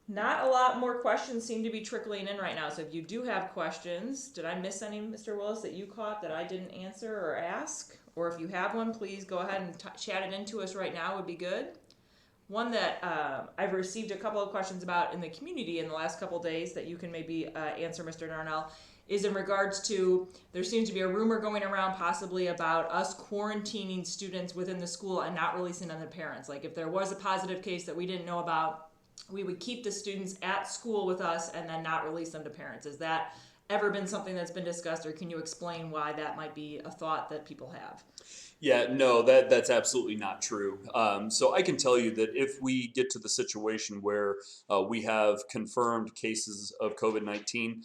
Not a lot more questions seem to be trickling in right now, so if you do have questions, did I miss any, Mr. Willis, that you caught that I didn't answer or ask? Or if you have one, please go ahead and chat it into us right now, would be good. One that I've received a couple of questions about in the community in the last couple of days that you can maybe answer, Mr. Darnell, is in regards to, there seems to be a rumor going around possibly about us quarantining students within the school and not releasing them to parents. Like if there was a positive case that we didn't know about, we would keep the students at school with us and then not release them to parents. Has that ever been something that's been discussed, or can you explain why that might be a thought that people have? Yeah, no, that's absolutely not true. So I can tell you that if we get to the situation where we have confirmed cases of COVID-19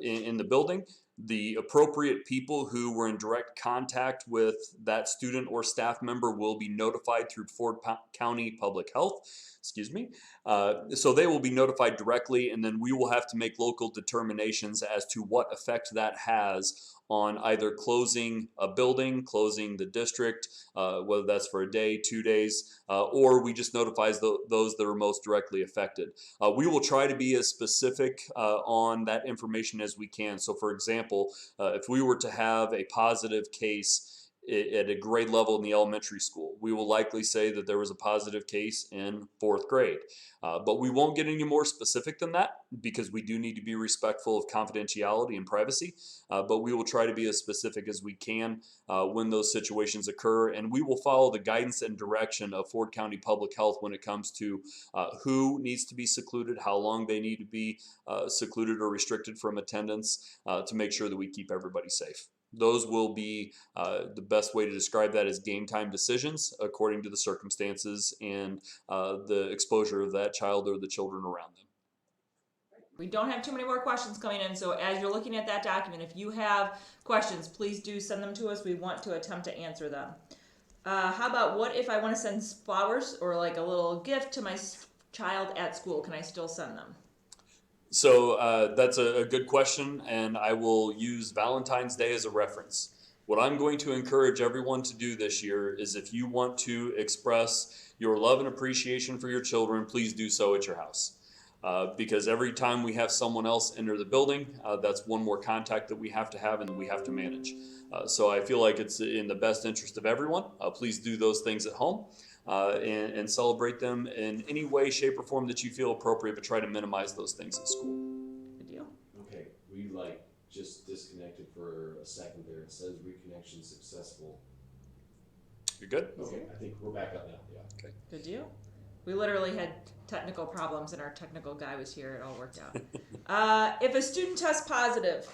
in the building, The appropriate people who were in direct contact with that student or staff member will be notified through Ford County Public Health. Excuse me. So they will be notified directly, and then we will have to make local determinations as to what effect that has on either closing a building, closing the district, whether that's for a day, 2 days, or we just notifies those that are most directly affected. We will try to be as specific on that information as we can. So for example, if we were to have a positive case at a grade level in the elementary school, we will likely say that there was a positive case in 4th grade. But we won't get any more specific than that because we do need to be respectful of confidentiality and privacy. But we will try to be as specific as we can when those situations occur. And we will follow the guidance and direction of Ford County Public Health when it comes to who needs to be secluded, how long they need to be secluded or restricted from attendance to make sure that we keep everybody safe. Those will be the best way to describe that as game time decisions according to the circumstances and the exposure of that child or the children around them. We don't have too many more questions coming in, so as you're looking at that document, if you have questions, please do send them to us. We want to attempt to answer them. How about what if I want to send flowers or like a little gift to my child at school? Can I still send them? So that's a good question, and I will use Valentine's Day as a reference. What I'm going to encourage everyone to do this year is if you want to express your love and appreciation for your children, please do so at your house. Because every time we have someone else enter the building, that's one more contact that we have to have and that we have to manage. So I feel like it's in the best interest of everyone. Please do those things at home. And celebrate them in any way, shape, or form that you feel appropriate, but try to minimize those things at school. Good deal. Okay, we just disconnected for a second there. It says reconnection successful. You're good? Okay, I think we're back up now. Yeah. Okay. Good deal. We literally had technical problems and our technical guy was here. It all worked out. If a student tests positive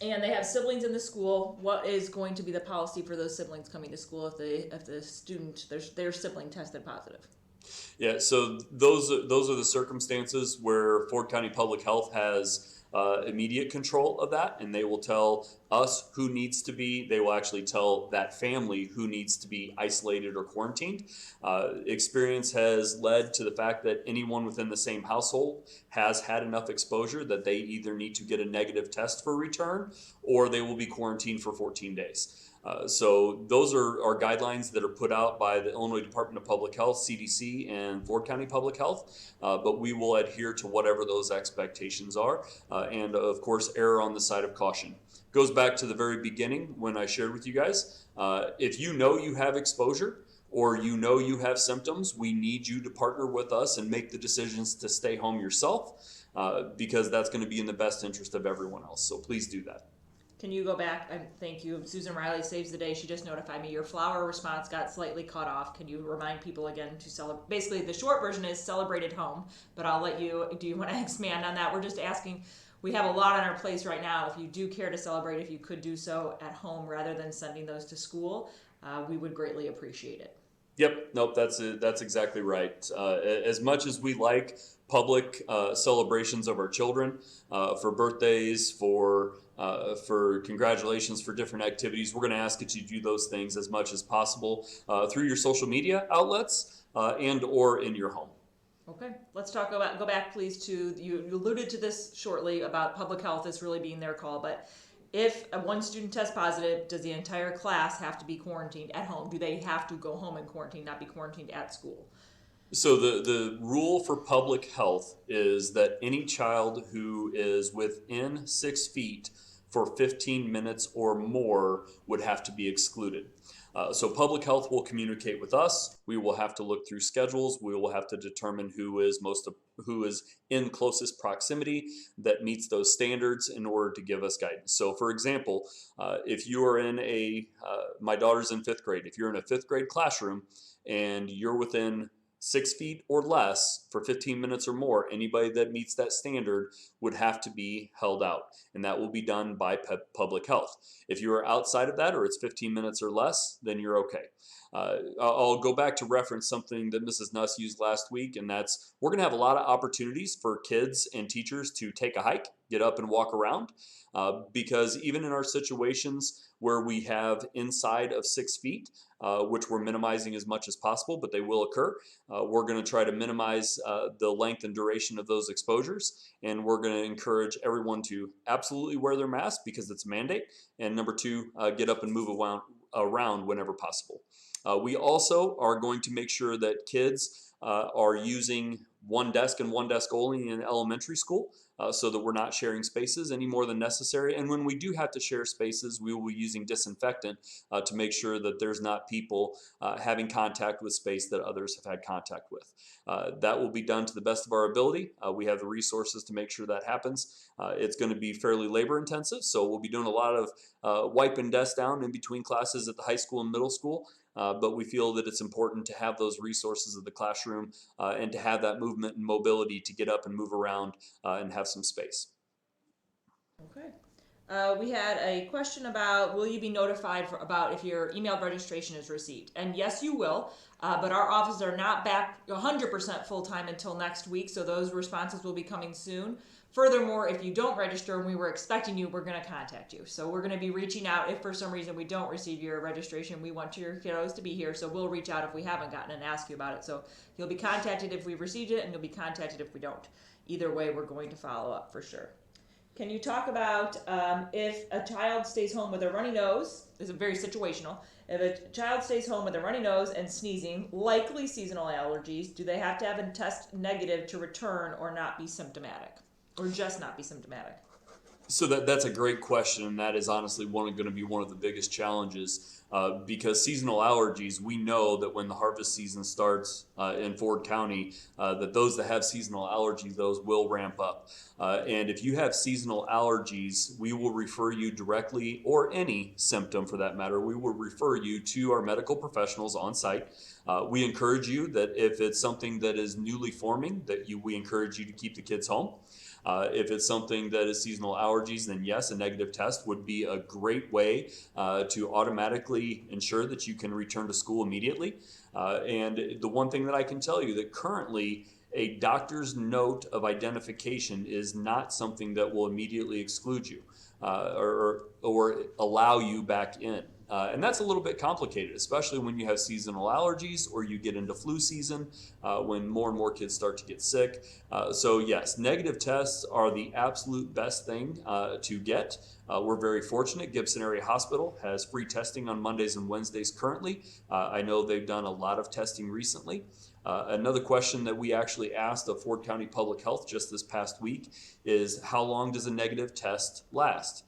and they have siblings in the school, what is going to be the policy for those siblings coming to school if the student, their sibling tested positive? Yeah, so those are the circumstances where Ford County Public Health has immediate control of that, and they will tell us who needs to be, they will actually tell that family who needs to be isolated or quarantined. Experience has led to the fact that anyone within the same household has had enough exposure that they either need to get a negative test for return or they will be quarantined for 14 days. So those are guidelines that are put out by the Illinois Department of Public Health, CDC, and Ford County Public Health, but we will adhere to whatever those expectations are, and of course err on the side of caution. Goes back to the very beginning when I shared with you guys, if you know you have exposure or you know you have symptoms, we need you to partner with us and make the decisions to stay home yourself, because that's going to be in the best interest of everyone else. So please do that. Can you go back? Thank you. Susan Riley saves the day. She just notified me your flower response got slightly cut off. Can you remind people again to celebrate? Basically, the short version is celebrate at home, but I'll let you, do you want to expand on that? We're just asking, we have a lot on our plates right now. If you do care to celebrate, if you could do so at home rather than sending those to school, we would greatly appreciate it. Yep, nope, that's exactly right. As much as we like public celebrations of our children, for birthdays, for congratulations, for different activities, we're going to ask that you do those things as much as possible through your social media outlets and or in your home. Okay, let's go back please to, you alluded to this shortly about public health is really being their call, but if one student tests positive, does the entire class have to be quarantined at home? Do they have to go home and quarantine, not be quarantined at school? So the rule for public health is that any child who is within 6 feet for 15 minutes or more would have to be excluded. So public health will communicate with us. We will have to look through schedules. We will have to determine who is in closest proximity that meets those standards in order to give us guidance. So for example, if you are in my daughter's in 5th grade, if you're in a 5th grade classroom and you're within 6 feet or less for 15 minutes or more, anybody that meets that standard would have to be held out, and that will be done by public health. If you are outside of that, or it's 15 minutes or less, then you're okay. I'll go back to reference something that Mrs. Nuss used last week, and that's we're going to have a lot of opportunities for kids and teachers to take a hike, get up and walk around, because even in our situations where we have inside of 6 feet, which we're minimizing as much as possible, but they will occur, we're going to try to minimize the length and duration of those exposures, and we're going to encourage everyone to absolutely wear their mask because it's a mandate, and number two, get up and move around whenever possible. We also are going to make sure that kids are using one desk and one desk only in elementary school, so that we're not sharing spaces any more than necessary. And when we do have to share spaces, we will be using disinfectant to make sure that there's not people having contact with space that others have had contact with. That will be done to the best of our ability. We have the resources to make sure that happens. It's going to be fairly labor intensive, so we'll be doing a lot of wiping desks down in between classes at the high school and middle school. But we feel that it's important to have those resources of the classroom and to have that movement and mobility to get up and move around and have some space. Okay. We had a question about, will you be notified about if your email registration is received? And yes, you will, but our offices are not back 100% full-time until next week, so those responses will be coming soon. Furthermore, if you don't register and we were expecting you, we're going to contact you. So we're going to be reaching out if for some reason we don't receive your registration. We want your kiddos to be here, so we'll reach out if we haven't gotten it and ask you about it. So you'll be contacted if we've received it, and you'll be contacted if we don't. Either way, we're going to follow up for sure. Can you talk about if a child stays home with a runny nose? This is very situational. If a child stays home with a runny nose and sneezing, likely seasonal allergies, do they have to have a test negative to return or not be symptomatic? Or just not be symptomatic? So that's a great question, and that is honestly going to be one of the biggest challenges because seasonal allergies, we know that when the harvest season starts in Ford County, that those that have seasonal allergies, those will ramp up. And if you have seasonal allergies, we will refer you directly, or any symptom for that matter, we will refer you to our medical professionals on site. We encourage you that if it's something that is newly forming, we encourage you to keep the kids home. If it's something that is seasonal allergies, then yes, a negative test would be a great way to automatically ensure that you can return to school immediately. And the one thing that I can tell you that currently a doctor's note of identification is not something that will immediately exclude you or allow you back in. And that's a little bit complicated, especially when you have seasonal allergies or you get into flu season when more and more kids start to get sick. So yes, negative tests are the absolute best thing to get. We're very fortunate. Gibson Area Hospital has free testing on Mondays and Wednesdays currently. I know they've done a lot of testing recently. Another question that we actually asked of Ford County Public Health just this past week is, how long does a negative test last?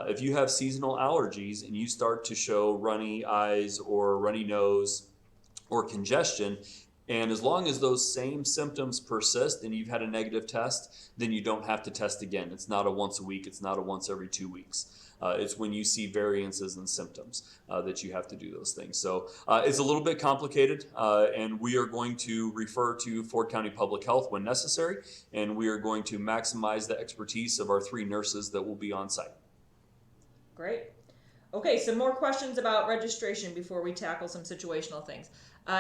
If you have seasonal allergies and you start to show runny eyes or runny nose or congestion, and as long as those same symptoms persist and you've had a negative test, then you don't have to test again. It's not a once a week, it's not a once every 2 weeks. It's when you see variances in symptoms that you have to do those things. So it's a little bit complicated, and we are going to refer to Ford County Public Health when necessary, and we are going to maximize the expertise of our 3 nurses that will be on site. Great. Okay, some more questions about registration before we tackle some situational things.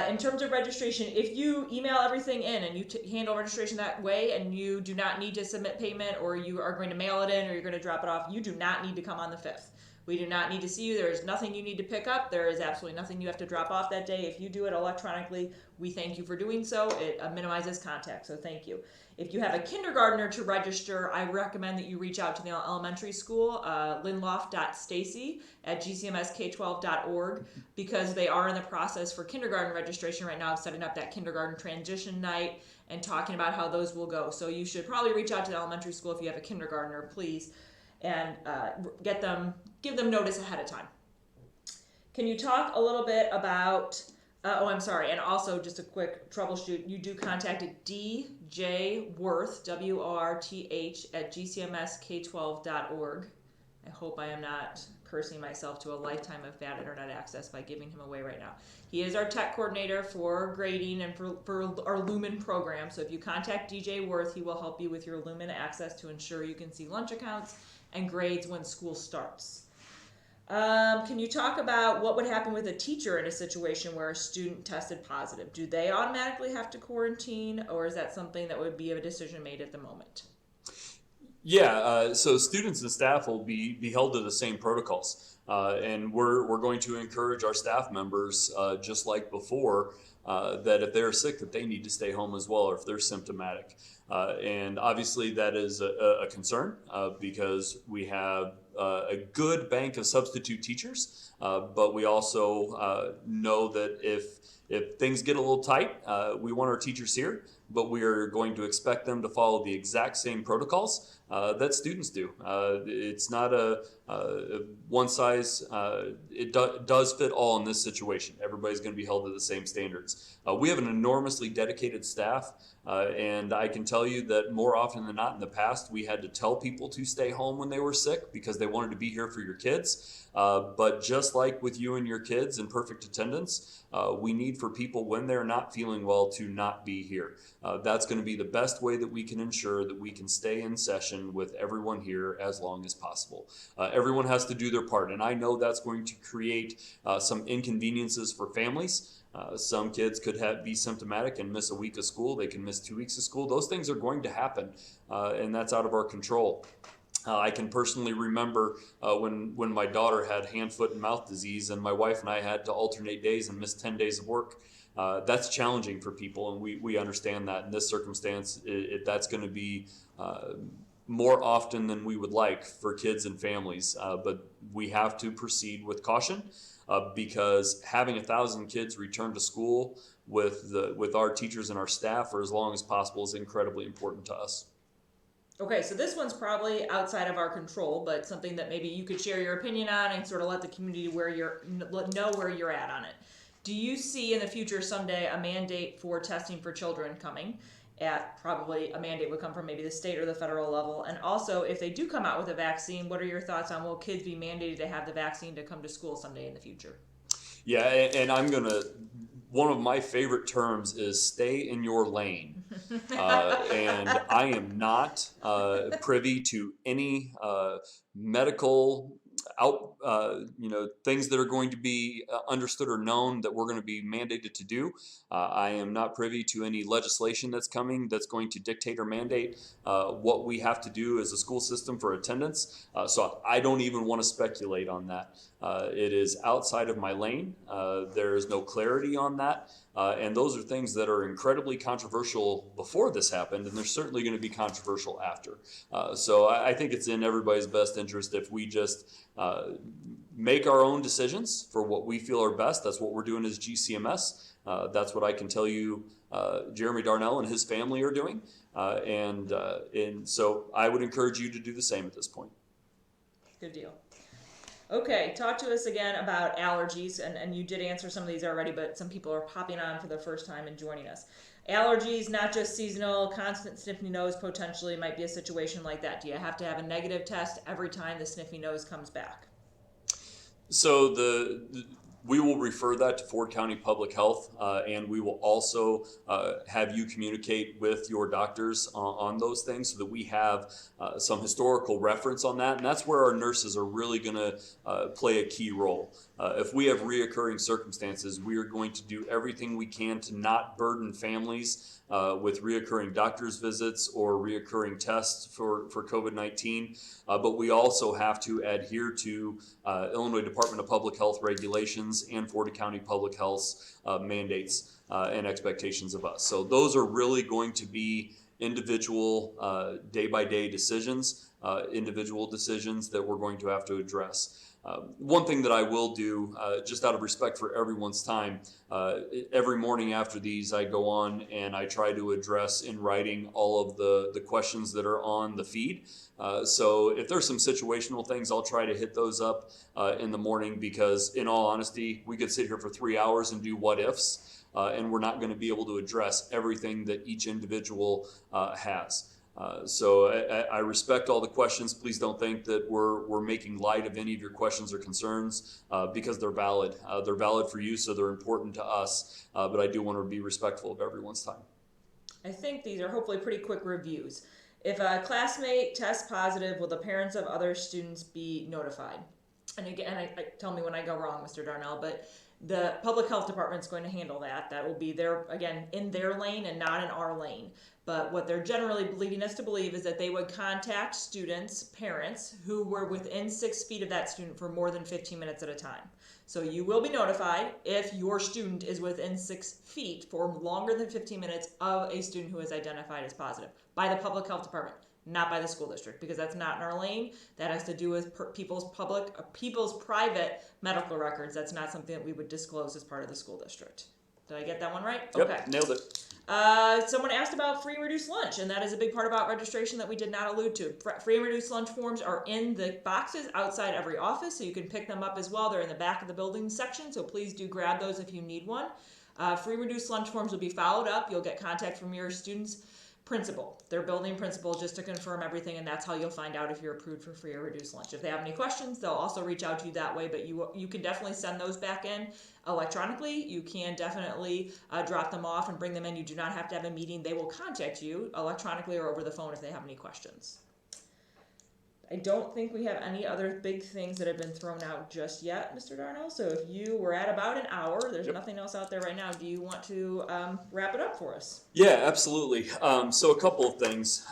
In terms of registration, if you email everything in and you handle registration that way and you do not need to submit payment, or you are going to mail it in, or you're going to drop it off, you do not need to come on the 5th. We do not need to see you. There is nothing you need to pick up. There is absolutely nothing you have to drop off that day. If you do it electronically, we thank you for doing so. It minimizes contact, so thank you. If you have a kindergartner to register, I recommend that you reach out to the elementary school, linloft.stacy@gcmsk12.org, because they are in the process for kindergarten registration right now of setting up that kindergarten transition night and talking about how those will go. So you should probably reach out to the elementary school if you have a kindergartner, please, and give them notice ahead of time. Can you talk a little bit about, and also just a quick troubleshoot, you do contact DJ Worth, WRTH, @gcmsk12.org. I hope I am not cursing myself to a lifetime of bad internet access by giving him away right now. He is our tech coordinator for grading and for our Lumen program. So if you contact DJ Worth, he will help you with your Lumen access to ensure you can see lunch accounts and grades when school starts. Can you talk about what would happen with a teacher in a situation where a student tested positive? Do they automatically have to quarantine, or is that something that would be a decision made at the moment? Yeah, so students and staff will be held to the same protocols, and we're going to encourage our staff members, just like before, that if they're sick, that they need to stay home as well, or if they're symptomatic. And obviously, that is a concern because we have a good bank of substitute teachers, but we also know that if things get a little tight, we want our teachers here, but we are going to expect them to follow the exact same protocols that students do. It's not a one size, it does fit all in this situation. Everybody's going to be held to the same standards. We have an enormously dedicated staff, and I can tell you that more often than not in the past, we had to tell people to stay home when they were sick because they wanted to be here for your kids. But just like with you and your kids in perfect attendance, we need for people when they're not feeling well to not be here. That's going to be the best way that we can ensure that we can stay in session with everyone here as long as possible. Everyone has to do their part, and I know that's going to create some inconveniences for families. Some kids could be symptomatic and miss a week of school. They can miss 2 weeks of school. Those things are going to happen, and that's out of our control. I can personally remember when my daughter had hand, foot, and mouth disease, and my wife and I had to alternate days and miss 10 days of work. That's challenging for people, and we understand that. In this circumstance, that's going to be more often than we would like for kids and families. But we have to proceed with caution because having 1,000 kids return to school with our teachers and our staff for as long as possible is incredibly important to us. Okay, so this one's probably outside of our control, but something that maybe you could share your opinion on and sort of let the community know where you're at on it. Do you see in the future someday a mandate for testing for children coming? Probably a mandate would come from maybe the state or the federal level. And also, if they do come out with a vaccine, what are your thoughts on will kids be mandated to have the vaccine to come to school someday in the future? Yeah, and one of my favorite terms is stay in your lane. And I am not privy to any medical things that are going to be understood or known that we're going to be mandated to do. I am not privy to any legislation that's coming that's going to dictate or mandate what we have to do as a school system for attendance. So I don't even want to speculate on that. It is outside of my lane. There is no clarity on that. And those are things that are incredibly controversial before this happened, and they're certainly going to be controversial after. So I think it's in everybody's best interest if we just make our own decisions for what we feel are best. That's what we're doing as GCMS. That's what I can tell you Jeremy Darnell and his family are doing. And so I would encourage you to do the same at this point. Good deal. Okay, talk to us again about allergies, and you did answer some of these already, but some people are popping on for the first time and joining us. Allergies, not just seasonal, constant sniffy nose potentially might be a situation like that. Do you have to have a negative test every time the sniffy nose comes back? So we will refer that to Ford County Public Health, and we will also have you communicate with your doctors on those things so that we have some historical reference on that. And that's where our nurses are really going to play a key role. If we have reoccurring circumstances, we are going to do everything we can to not burden families with reoccurring doctor's visits or reoccurring tests for COVID-19. But we also have to adhere to Illinois Department of Public Health regulations and Ford County Public Health's mandates and expectations of us. So those are really going to be individual day-by-day decisions, individual decisions that we're going to have to address. One thing that I will do, just out of respect for everyone's time, every morning after these I go on and I try to address in writing all of the questions that are on the feed. So if there's some situational things, I'll try to hit those up in the morning because in all honesty, we could sit here for 3 hours and do what ifs, and we're not going to be able to address everything that each individual has. So I respect all the questions. Please don't think that we're making light of any of your questions or concerns because they're valid. They're valid for you, so they're important to us. But I do want to be respectful of everyone's time. I think these are hopefully pretty quick reviews. If a classmate tests positive, will the parents of other students be notified? And again, I tell me when I go wrong, Mr. Darnell, but the public health department is going to handle that. That will be their, again, in their lane and not in our lane. But what they're generally leading us to believe is that they would contact students' parents who were within 6 feet of that student for more than 15 minutes at a time. So you will be notified if your student is within 6 feet for longer than 15 minutes of a student who is identified as positive by the public health department, not by the school district, because that's not in our lane. That has to do with people's private medical records. That's not something that we would disclose as part of the school district. Did I get that one right? Yep, okay. Nailed it. Someone asked about free and reduced lunch, and that is a big part about registration that we did not allude to. Free and reduced lunch forms are in the boxes outside every office, so you can pick them up as well. They're in the back of the building section, so please do grab those if you need one. Free and reduced lunch forms will be followed up. You'll get contact from your student's principal, their building principal, just to confirm everything, and that's how you'll find out if you're approved for free or reduced lunch. If they have any questions, they'll also reach out to you that way, but you can definitely send those back in electronically. You can definitely drop them off and bring them in. You do not have to have a meeting. They will contact you electronically or over the phone if they have any questions. I don't think we have any other big things that have been thrown out just yet, Mr. Darnell. So if you were at about an hour, there's nothing else out there right now. Do you want to wrap it up for us? Yeah, absolutely. So a couple of things.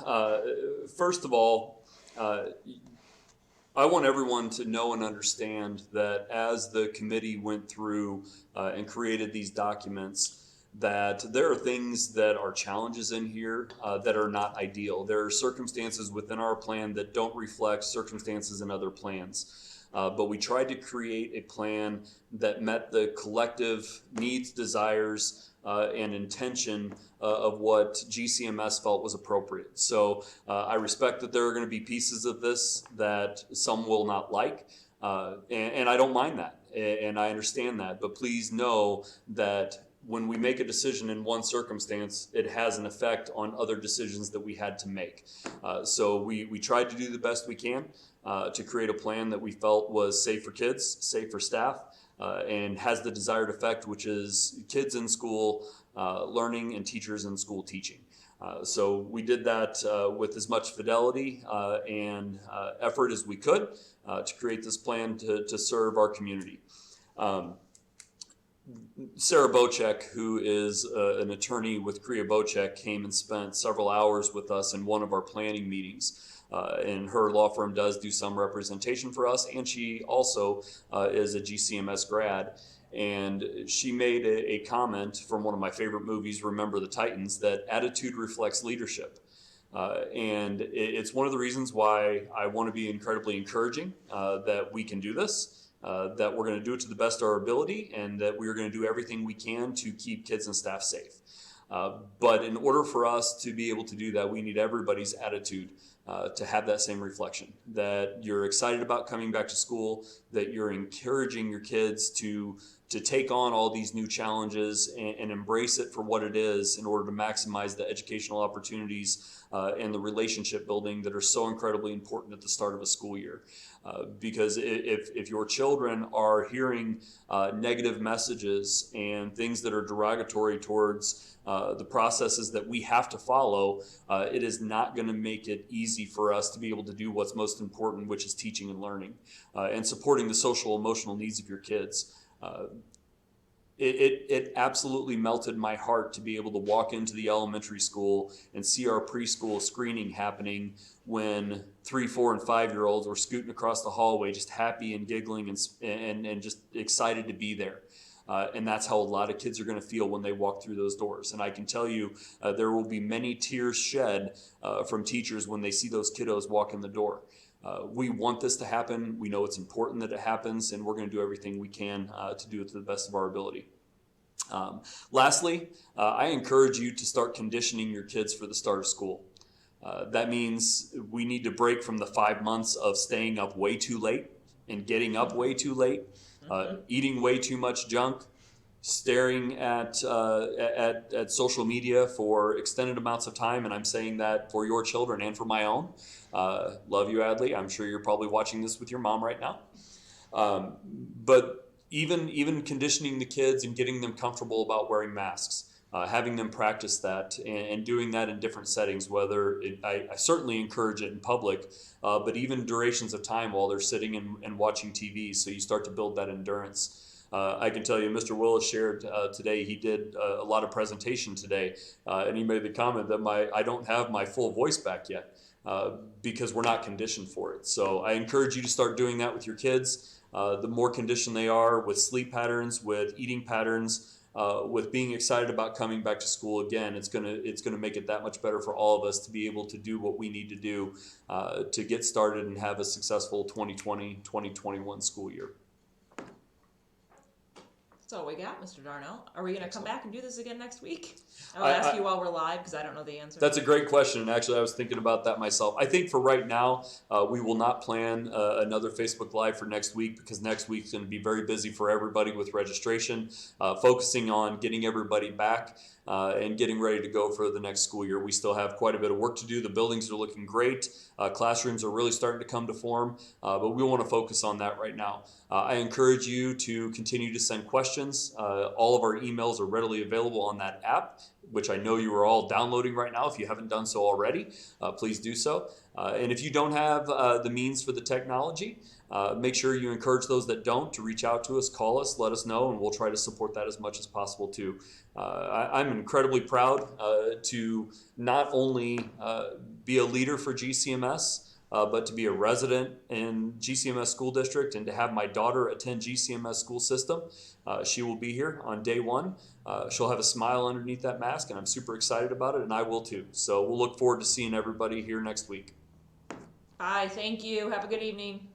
First of all, I want everyone to know and understand that as the committee went through and created these documents, that there are things that are challenges in here that are not ideal. There are circumstances within our plan that don't reflect circumstances in other plans. But we tried to create a plan that met the collective needs, desires, and intention of what GCMS felt was appropriate. So I respect that there are going to be pieces of this that some will not like, and I don't mind that, and I understand that. But please know that when we make a decision in one circumstance, it has an effect on other decisions that we had to make. So we tried to do the best we can to create a plan that we felt was safe for kids, safe for staff, and has the desired effect, which is kids in school learning and teachers in school teaching. So we did that with as much fidelity and effort as we could to create this plan to serve our community. Sarah Bocek, who is an attorney with Kriya Bocek, came and spent several hours with us in one of our planning meetings. And her law firm does do some representation for us, and she also is a GCMS grad. And she made a comment from one of my favorite movies, Remember the Titans, that attitude reflects leadership. And it's one of the reasons why I want to be incredibly encouraging that we can do this. That we're going to do it to the best of our ability, and that we are going to do everything we can to keep kids and staff safe. But in order for us to be able to do that, we need everybody's attitude to have that same reflection, that you're excited about coming back to school, that you're encouraging your kids to take on all these new challenges and embrace it for what it is in order to maximize the educational opportunities and the relationship building that are so incredibly important at the start of a school year. Because if your children are hearing negative messages and things that are derogatory towards the processes that we have to follow, it is not going to make it easy for us to be able to do what's most important, which is teaching and learning and supporting the social emotional needs of your kids. It absolutely melted my heart to be able to walk into the elementary school and see our preschool screening happening when 3, 4, and 5-year-olds were scooting across the hallway, just happy and giggling and just excited to be there. And that's how a lot of kids are going to feel when they walk through those doors. And I can tell you, there will be many tears shed from teachers when they see those kiddos walk in the door. We want this to happen. We know it's important that it happens, and we're going to do everything we can to do it to the best of our ability. Lastly, I encourage you to start conditioning your kids for the start of school. That means we need to break from the 5 months of staying up way too late and getting up way too late, eating way too much junk, staring at social media for extended amounts of time, and I'm saying that for your children and for my own. Love you, Adley. I'm sure you're probably watching this with your mom right now. But even conditioning the kids and getting them comfortable about wearing masks. Having them practice that and doing that in different settings, I certainly encourage it in public, but even durations of time while they're sitting and watching TV, so you start to build that endurance. I can tell you, Mr. Willis shared today, he did a lot of presentation today, and he made the comment that I don't have my full voice back yet because we're not conditioned for it. So I encourage you to start doing that with your kids. The more conditioned they are with sleep patterns, with eating patterns, with being excited about coming back to school again, it's gonna make it that much better for all of us to be able to do what we need to do to get started and have a successful 2020-2021 school year. That's all we got, Mr. Darnell. Are we going to come back and do this again next week? I'll ask you while we're live because I don't know the answer. That's a great question, and actually I was thinking about that myself. I think for right now, we will not plan another Facebook Live for next week because next week's going to be very busy for everybody with registration, focusing on getting everybody back and getting ready to go for the next school year. We still have quite a bit of work to do. The buildings are looking great. Classrooms are really starting to come to form, but we want to focus on that right now. I encourage you to continue to send questions. All of our emails are readily available on that app, which I know you are all downloading right now. If you haven't done so already, please do so. And if you don't have the means for the technology, make sure you encourage those that don't to reach out to us, call us, let us know, and we'll try to support that as much as possible too. I'm incredibly proud to not only be a leader for GCMS, but to be a resident in GCMS school district and to have my daughter attend GCMS school system. She will be here on day one. She'll have a smile underneath that mask, and I'm super excited about it, and I will too. So we'll look forward to seeing everybody here next week. Bye. Thank you. Have a good evening.